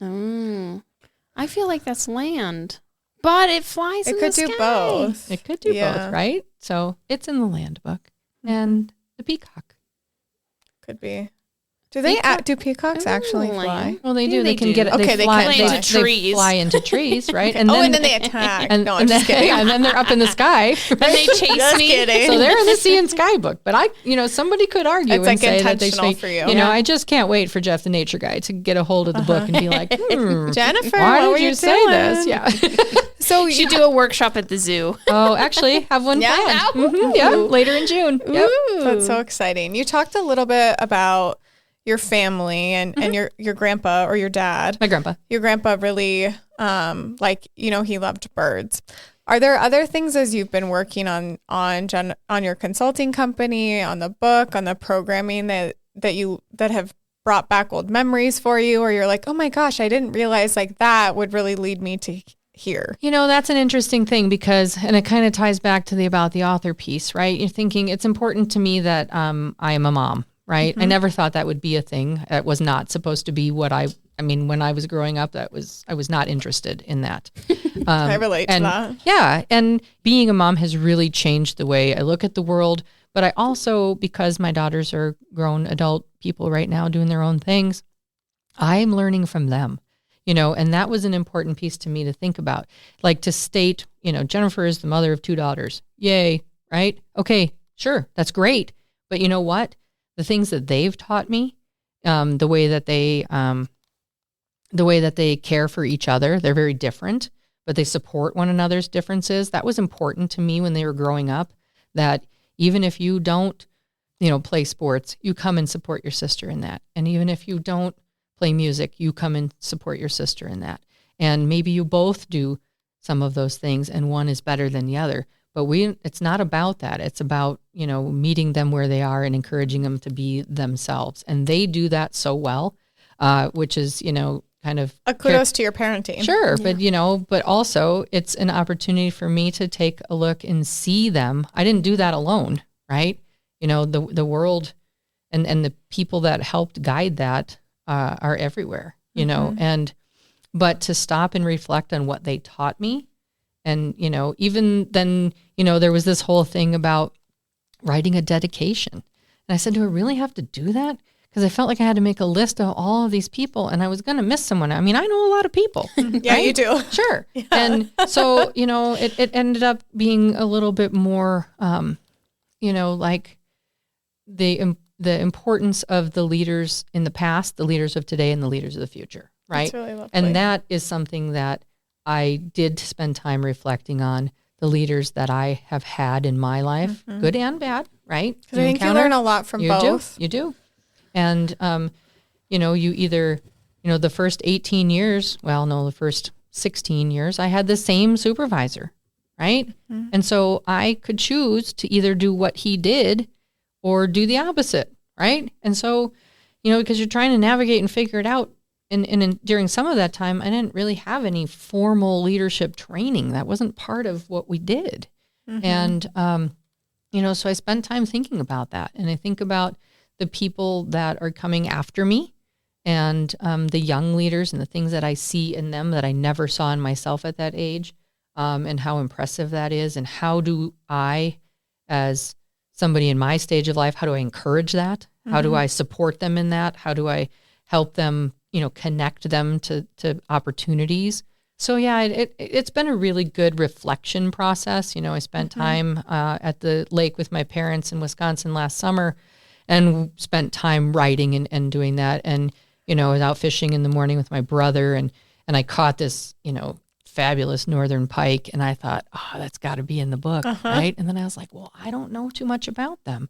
I feel like that's land, but it flies in the sky.
It could do both.
It could do both, right? So it's in the land book. And the peacock.
Could be. Do peacocks actually fly?
Well, they do. They can get it.
Okay,
they fly into trees, right?
And then they attack. No, I'm just kidding.
And then they're up in the sky. Right?
And they chase me.
Kidding.
So they're in the sea and sky book. But somebody could argue
it's
and say that they
intentional for you.
I just can't wait for Jeff the Nature Guy to get a hold of the book and be like,
Jennifer,
why
what
did you say this? Yeah.
So you should do a workshop at the zoo.
Oh, actually, have one planned. Mm-hmm. Yeah, later in June. Yep.
That's so exciting. You talked a little bit about your family and your grandpa or your dad.
My grandpa.
Your grandpa really, he loved birds. Are there other things as you've been working on your consulting company, on the book, on the programming that have brought back old memories for you, or you're like, oh my gosh, I didn't realize like that would really lead me to here?
That's an interesting thing and it kind of ties back to the About the Author piece, right? You're thinking it's important to me that I am a mom. Right. Mm-hmm. I never thought that would be a thing. That was not supposed to be what when I was growing up, I was not interested in that.
I relate to that.
Yeah. And being a mom has really changed the way I look at the world. But I also, because my daughters are grown adult people right now doing their own things, I'm learning from them, and that was an important piece to me to think about. Like to state, Jennifer is the mother of 2 daughters. Yay. Right. Okay. Sure. That's great. But you know what? The things that they've taught me, the way that they care for each other, they're very different, but they support one another's differences. That was important to me when they were growing up, that even if you don't, play sports, you come and support your sister in that. And even if you don't play music, you come and support your sister in that. And maybe you both do some of those things and one is better than the other. But it's not about that. It's about, meeting them where they are and encouraging them to be themselves. And they do that so well. which is, kind of
a kudos to your parenting.
Sure. Yeah. But also it's an opportunity for me to take a look and see them. I didn't do that alone, right? The world and the people that helped guide that are everywhere, but to stop and reflect on what they taught me. And, even then, there was this whole thing about writing a dedication. And I said, do I really have to do that? Because I felt like I had to make a list of all of these people and I was going to miss someone. I mean, I know a lot of people.
Yeah, right? You do.
Sure. Yeah. And so, it ended up being a little bit more, like the importance of the leaders in the past, the leaders of today, and the leaders of the future. Right.
That's really lovely.
And that is something that I did spend time reflecting on, the leaders that I have had in my life, good and bad, right?
Because I think you learn a lot from both.
You do. And, you either, the first 18 years, the first 16 years, I had the same supervisor, right? Mm-hmm. And so I could choose to either do what he did or do the opposite, right? And so, because you're trying to navigate and figure it out, and during some of that time, I didn't really have any formal leadership training. That wasn't part of what we did. Mm-hmm. And, so I spent time thinking about that. And I think about the people that are coming after me and the young leaders and the things that I see in them that I never saw in myself at that age, and how impressive that is. And how do I, as somebody in my stage of life, how do I encourage that? Mm-hmm. How do I support them in that? How do I help them, connect them to opportunities? So yeah, it's been a really good reflection process. I spent time at the lake with my parents in Wisconsin last summer and spent time writing and doing that. And, I was out fishing in the morning with my brother and I caught this, fabulous northern pike. And I thought, that's got to be in the book, right? And then I was like, well, I don't know too much about them.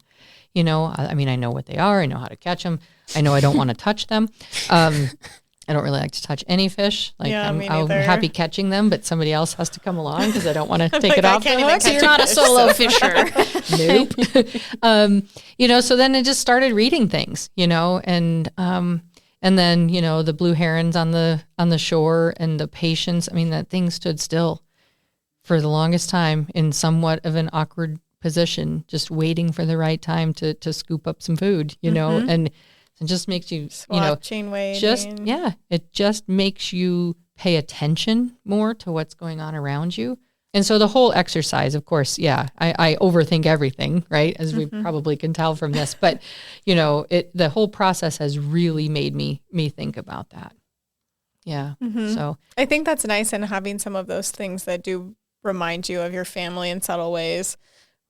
I know what they are. I know how to catch them. I know I don't want to touch them. I don't really like to touch any fish. I'm happy catching them, but somebody else has to come along because I don't want to take it off the hook.
So you're not a solo fisher.
Nope. So then I just started reading things, and then, the blue herons on the shore and the patience. I mean, that thing stood still for the longest time in somewhat of an awkward position, just waiting for the right time to scoop up some food, and it just makes you,
chain waiting.
It just makes you pay attention more to what's going on around you. And so the whole exercise, of course, I overthink everything, right? As we probably can tell from this, but the whole process has really made me think about that. Yeah. Mm-hmm. So
I think that's nice, and having some of those things that do remind you of your family in subtle ways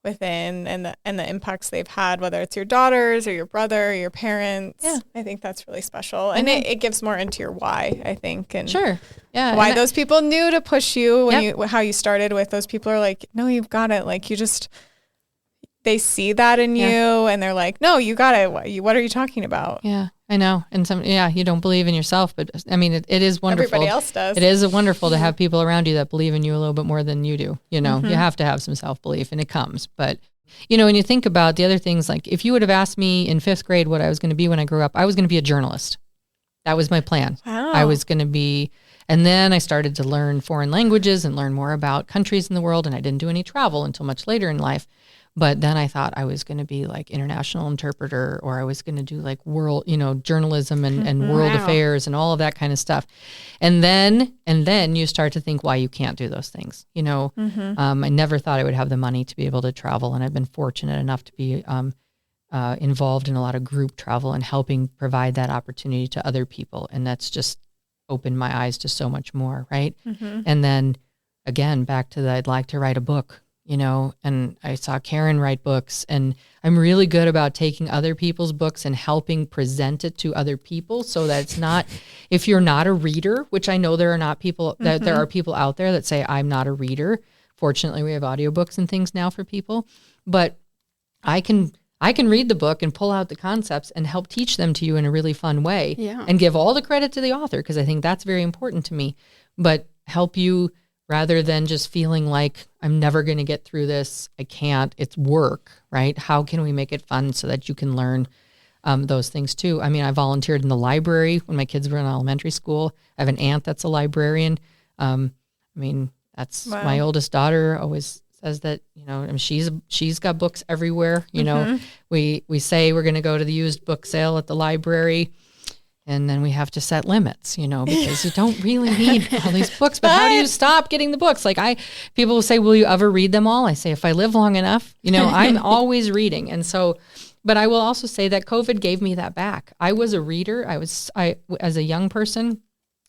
within and the impacts they've had, whether it's your daughters or your brother or your parents. Yeah. I think that's really special. And it gives more into your why, I think. And
sure. Yeah.
Why those people knew to push you when how you started with those people are like, no, you've got it. Like they see that in you and they're like, no, you got it. What are you talking about?
Yeah, I know. And you don't believe in yourself, but I mean, it is wonderful.
Everybody else does.
It is wonderful to have people around you that believe in you a little bit more than you do. You have to have some self-belief and it comes. But, when you think about the other things, like if you would have asked me in 5th grade what I was going to be when I grew up, I was going to be a journalist. That was my plan.
Wow.
I was going to be, and then I started to learn foreign languages and learn more about countries in the world. And I didn't do any travel until much later in life. But then I thought I was going to be like international interpreter, or I was going to do like world, journalism and world affairs and all of that kind of stuff. And then you start to think why you can't do those things. I never thought I would have the money to be able to travel. And I've been fortunate enough to be involved in a lot of group travel and helping provide that opportunity to other people. And that's just opened my eyes to so much more. Right. Mm-hmm. And then again, back to I'd like to write a book. And I saw Karen write books, and I'm really good about taking other people's books and helping present it to other people so that it's not, if you're not a reader, which I know there are not people, that there are people out there that say, I'm not a reader. Fortunately, we have audiobooks and things now for people, but I can read the book and pull out the concepts and help teach them to you in a really fun way and give all the credit to the author, because I think that's very important to me, but help you rather than just feeling like I'm never going to get through this. I can't, it's work, right? How can we make it fun so that you can learn those things too. I mean, I volunteered in the library when my kids were in elementary school. I have an aunt that's a librarian. I mean, that's my oldest daughter always says that, you know, and she's got books everywhere. You know, we say we're going to go to the used book sale at the library, and then we have to set limits, you know, because you don't really need all these books. But how do you stop getting the books? Like people will say, will you ever read them all? I say, if I live long enough, you know, I'm always reading. And so, but I will also say that COVID gave me that back. I was a reader. I as a young person,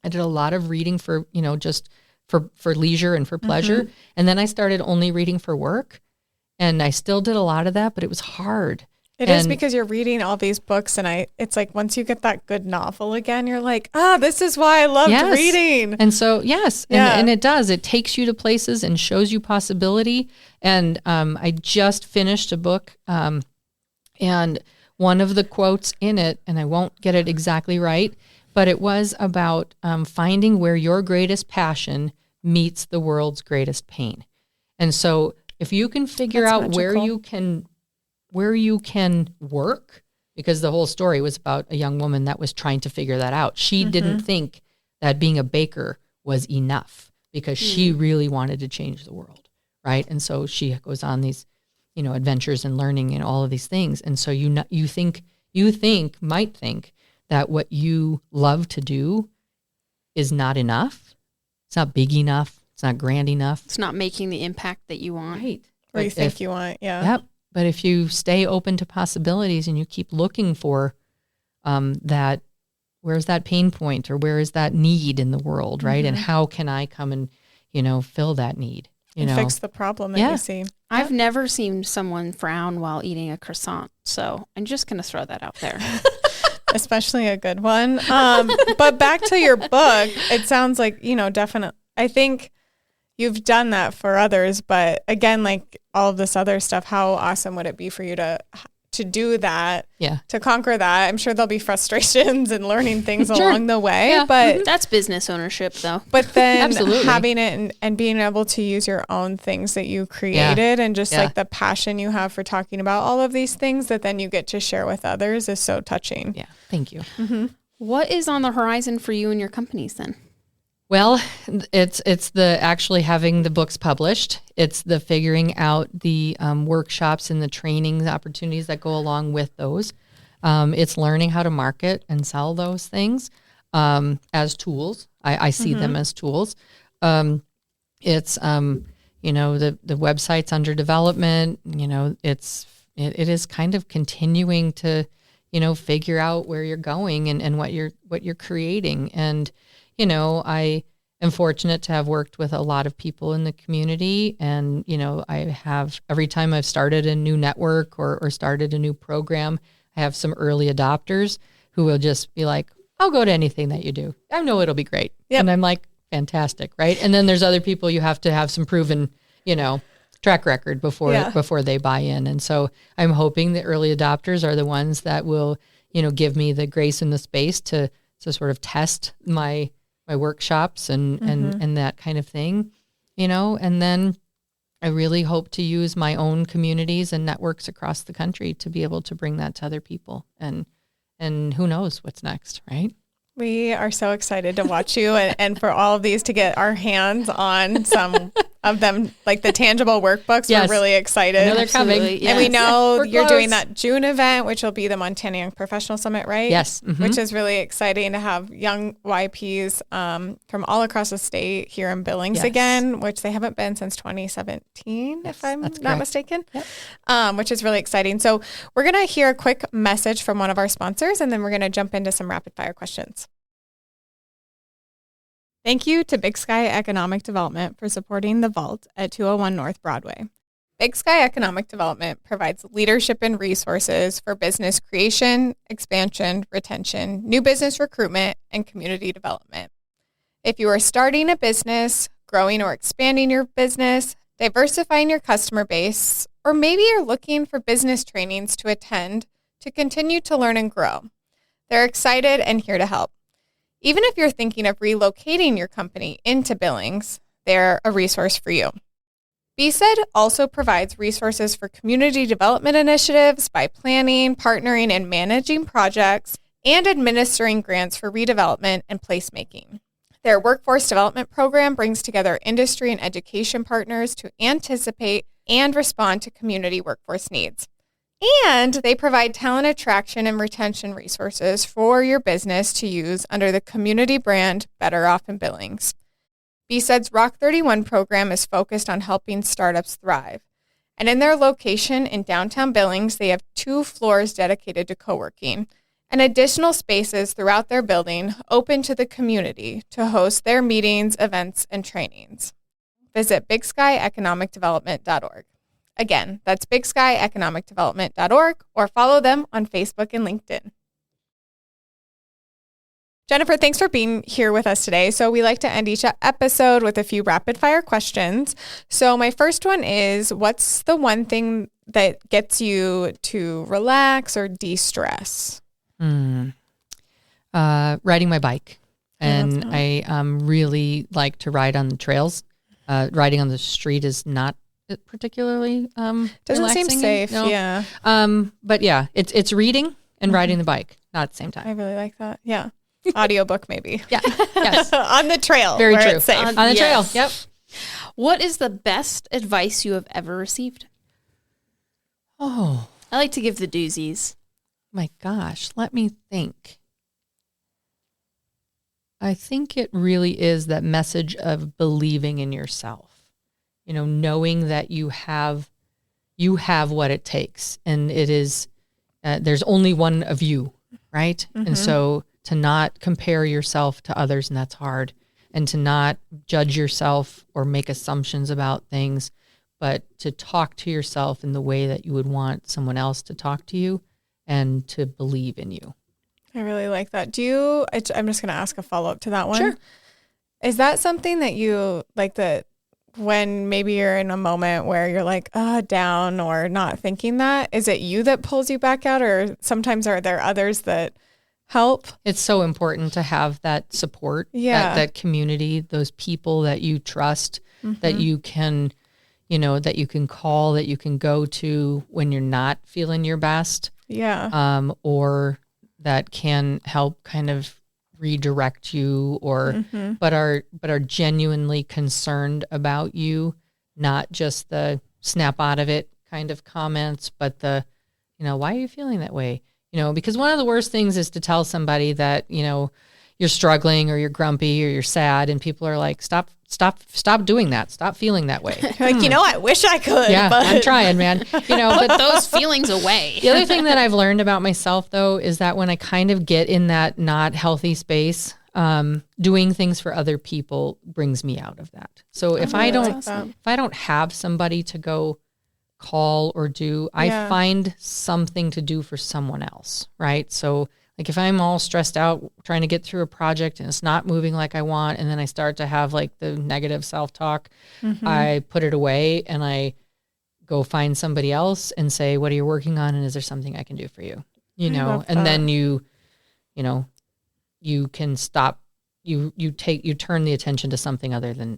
I did a lot of reading for, you know, just for leisure and for pleasure. And then I started only reading for work, and I still did a lot of that, but it was hard.
It is because you're reading all these books, and it's like once you get that good novel again, you're like, this is why I loved reading.
And so, yes, and it does. It takes you to places and shows you possibility. And I just finished a book, and one of the quotes in it, and I won't get it exactly right, but it was about finding where your greatest passion meets the world's greatest pain. And so if you can figure out where you can work, because the whole story was about a young woman that was trying to figure that out. She didn't think that being a baker was enough because she really wanted to change the world, right? And so she goes on these, you know, adventures and learning and all of these things. And so you might think that what you love to do is not enough. It's not big enough. It's not grand enough.
It's not making the impact that you want.
Right.
Or you think you want,
Yep. But if you stay open to possibilities and you keep looking for that, where's that pain point or where is that need in the world, right? And how can I come and, you know, fill that need? You know,
fix the problem that you see.
I've never seen someone frown while eating a croissant, so I'm just going to throw that out there.
Especially a good one. But back to your book, it sounds like, you know, definitely, I think you've done that for others, but again, like all of this other stuff, how awesome would it be for you to do that, to conquer that? I'm sure there'll be frustrations and learning things along the way, but
that's business ownership though.
But then having it and being able to use your own things that you created and just like the passion you have for talking about all of these things that then you get to share with others is so touching.
Yeah. Thank you.
What is on the horizon for you and your companies then?
Well, it's the actually having the books published. It's the figuring out the workshops and the training opportunities that go along with those. It's learning how to market and sell those things as tools. I see them as tools. It's you know, the website's under development. You know, it is kind of continuing to, you know, figure out where you're going and what you're creating. And you know, I am fortunate to have worked with a lot of people in the community. And, you know, I have, every time I've started a new network or started a new program, I have some early adopters who will just be like, I'll go to anything that you do. I know it'll be great. Yep. And I'm like, fantastic, right? And then there's other people you have to have some proven, you know, track record before they buy in. And so I'm hoping the early adopters are the ones that will, you know, give me the grace and the space to sort of test my workshops and that kind of thing, you know, and then I really hope to use my own communities and networks across the country to be able to bring that to other people. And who knows what's next, right?
We are so excited to watch you and for all of these to get our hands on some of them, like the tangible workbooks. Yes. We're really excited.
I know they're coming.
Yes. And we know you're doing that June event, which will be the Montana Young Professional Summit, right?
Yes.
Which is really exciting to have young YPs from all across the state here in Billings again, which they haven't been since 2017, if I'm not mistaken, which is really exciting. So we're going to hear a quick message from one of our sponsors, and then we're going to jump into some rapid fire questions. Thank you to Big Sky Economic Development for supporting the Vault at 201 North Broadway. Big Sky Economic Development provides leadership and resources for business creation, expansion, retention, new business recruitment, and community development. If you are starting a business, growing or expanding your business, diversifying your customer base, or maybe you're looking for business trainings to attend to continue to learn and grow, they're excited and here to help. Even if you're thinking of relocating your company into Billings, they're a resource for you. BSED also provides resources for community development initiatives by planning, partnering, and managing projects and administering grants for redevelopment and placemaking. Their workforce development program brings together industry and education partners to anticipate and respond to community workforce needs. And they provide talent attraction and retention resources for your business to use under the community brand Better Off in Billings. BSED's Rock 31 program is focused on helping startups thrive. And in their location in downtown Billings, they have 2 floors dedicated to co-working and additional spaces throughout their building open to the community to host their meetings, events, and trainings. Visit bigskyeconomicdevelopment.org. Again, that's bigskyeconomicdevelopment.org, or follow them on Facebook and LinkedIn. Jennifer, thanks for being here with us today. So we like to end each episode with a few rapid fire questions. So my first one is, what's the one thing that gets you to relax or de-stress?
Riding my bike. And I really like to ride on the trails. Riding on the street is not particularly
doesn't
relaxing,
seem safe.
no.
Yeah.
But yeah, it's reading and riding the bike, not at the same time.
I really like that. Yeah. Audiobook maybe.
Yeah. Yes.
On the trail.
Very
where
true.
It's safe.
On the trail. Yep.
What is the best advice you have ever received?
Oh
I like to give the doozies.
my gosh. Let me think. I think it really is that message of believing in yourself, knowing that you have what it takes, and it is, there's only one of you, right? Mm-hmm. And so to not compare yourself to others, and that's hard, and to not judge yourself or make assumptions about things, but to talk to yourself in the way that you would want someone else to talk to you, and to believe in you.
I really like that. I'm just going to ask a follow-up to that one.
Sure.
Is that something that you like, that when maybe you're in a moment where you're like, down or not thinking that, is it you that pulls you back out, or sometimes are there others that help?
It's so important to have that support, that community, those people that you trust, that you can, that you can call, that you can go to when you're not feeling your best.
Yeah.
Or that can help kind of redirect you, or but are genuinely concerned about you, not just the snap out of it kind of comments, but the, why are you feeling that way? Because one of the worst things is to tell somebody that, you're struggling or you're grumpy or you're sad, and people are like, stop doing that. Stop feeling that way.
Like, I wish I could.
Yeah,
but
I'm trying, man.
Put those feelings away.
The other thing that I've learned about myself, though, is that when I kind of get in that not healthy space, doing things for other people brings me out of that. So if I don't have somebody to go call or do, I find something to do for someone else, right? So like if I'm all stressed out trying to get through a project and it's not moving like I want, and then I start to have like the negative self-talk, I put it away and I go find somebody else and say, what are you working on? And is there something I can do for you? And then you can stop, you turn the attention to something other than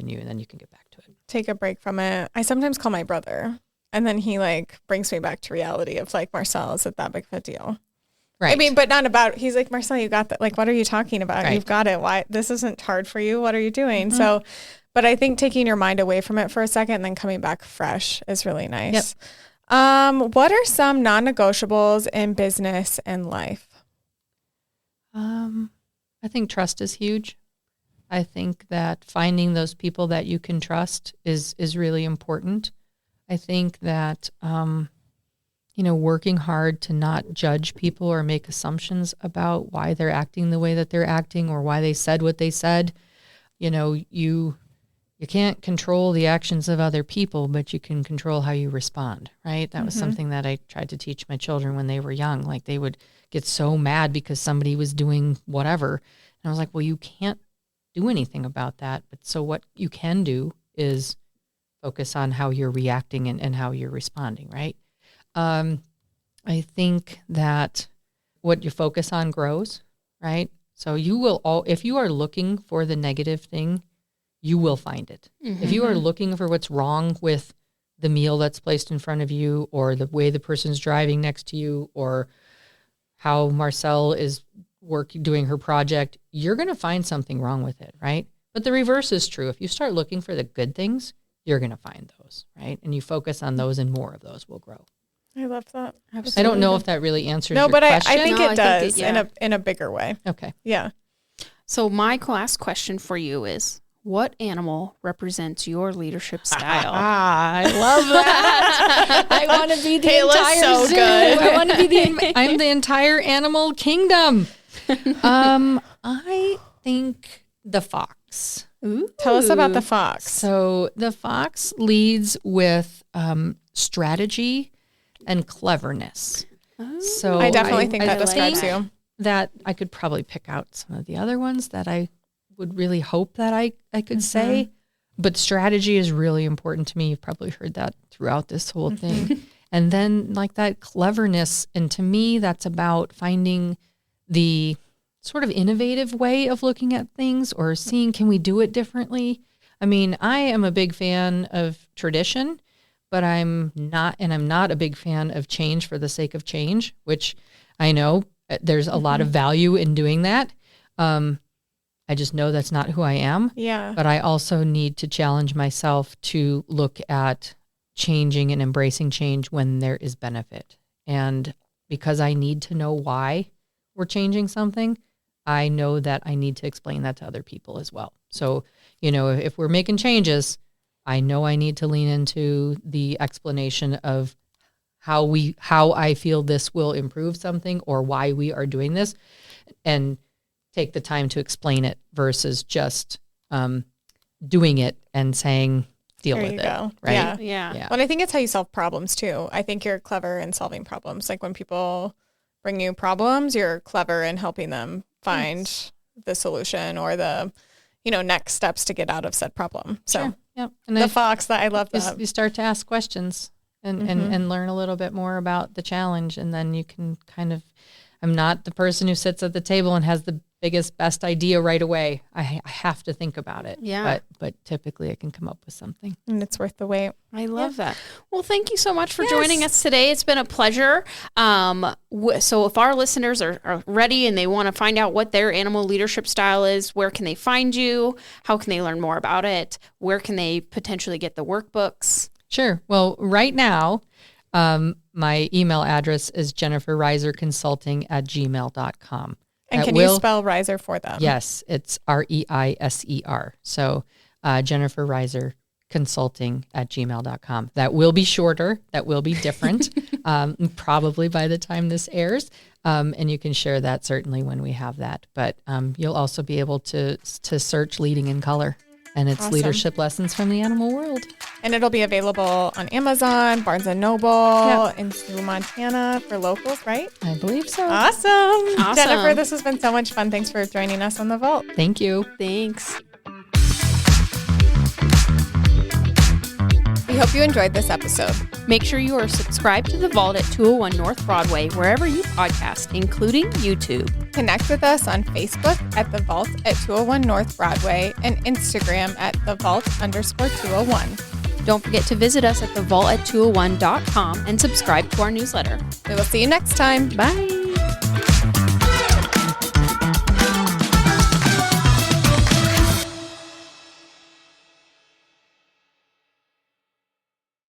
you, and then you can get back to it.
Take a break from it. I sometimes call my brother, and then he like brings me back to reality of like, Marcel, is it that big of a deal? Right. I mean, but not about, he's like, Marcel, you got that. Like, what are you talking about? Right. You've got it. Why? This isn't hard for you. What are you doing? So, but I think taking your mind away from it for a second and then coming back fresh is really nice. Yep. What are some non-negotiables in business and life?
I think trust is huge. I think that finding those people that you can trust is really important. I think that, working hard to not judge people or make assumptions about why they're acting the way that they're acting or why they said what they said. You can't control the actions of other people, but you can control how you respond, right? That was something that I tried to teach my children when they were young. Like they would get so mad because somebody was doing whatever. And I was like, well, you can't do anything about that. But so what you can do is focus on how you're reacting and how you're responding, right? I think that what you focus on grows, right? So you will if you are looking for the negative thing, you will find it. If you are looking for what's wrong with the meal that's placed in front of you, or the way the person's driving next to you, or how Marcel is doing her project, you're going to find something wrong with it, right? But the reverse is true. If you start looking for the good things, you're going to find those, right? And you focus on those, and more of those will grow.
I love that.
I don't know if that really answers your
but
question.
I think
No,
it
I
does
think it-
in a bigger way.
Okay.
Yeah.
So my last question for you is, what animal represents your leadership style?
I love that.
I want to be the
Kayla's
entire
so
zoo.
good.
I want to be I'm the entire animal kingdom. I think the fox.
Tell us about the fox.
So the fox leads with strategy and cleverness. So
I definitely think
I
that describes you.
That I could probably pick out some of the other ones that I would really hope that I could say. But strategy is really important to me. You've probably heard that throughout this whole thing. And then like that cleverness. And to me, that's about finding the sort of innovative way of looking at things, or seeing, can we do it differently? I mean, I am a big fan of tradition, but I'm not a big fan of change for the sake of change, which I know there's a lot of value in doing that. I just know that's not who I am.
Yeah.
But I also need to challenge myself to look at changing and embracing change when there is benefit. And because I need to know why we're changing something, I know that I need to explain that to other people as well. So, if we're making changes, I know I need to lean into the explanation of how I feel this will improve something, or why we are doing this, and take the time to explain it versus just doing it and saying, deal
There
with
you
it.
go.
Right?
Yeah.
But I think it's how you solve problems too. I think you're clever in solving problems. Like when people bring you problems, you're clever in helping them find the solution or the, next steps to get out of said problem. So
Sure. Yep. And
the fox, I love
you,
that.
you start to ask questions and learn a little bit more about the challenge. And then you can I'm not the person who sits at the table and has the best idea right away. I have to think about it.
Yeah.
But typically I can come up with something.
And it's worth the wait.
I love that. Well, thank you so much for joining us today. It's been a pleasure. So if our listeners are ready and they want to find out what their animal leadership style is, where can they find you? How can they learn more about it? Where can they potentially get the workbooks?
Sure. Well, right now, my email address is jenniferreiserconsulting@gmail.com.
And can you spell Reiser for them?
Yes, it's Reiser. So Jennifer Reiser consulting@gmail.com. That will be shorter. That will be different, probably by the time this airs. And you can share that certainly when we have that. But you'll also be able to search Leading in Color. And it's
Awesome.
leadership lessons from the animal world.
And it'll be available on Amazon, Barnes & Noble, in Sioux, Montana for locals, right?
I believe so.
Awesome. Jennifer, this has been so much fun. Thanks for joining us on The Vault.
Thank you.
Thanks.
We hope you enjoyed this episode.
Make sure you are subscribed to The Vault at 201 North Broadway, wherever you podcast, including YouTube.
Connect with us on Facebook at The Vault at 201 North Broadway and Instagram at The Vault_201.
Don't forget to visit us at thevault@201.com and subscribe to our newsletter.
We will see you next time.
Bye.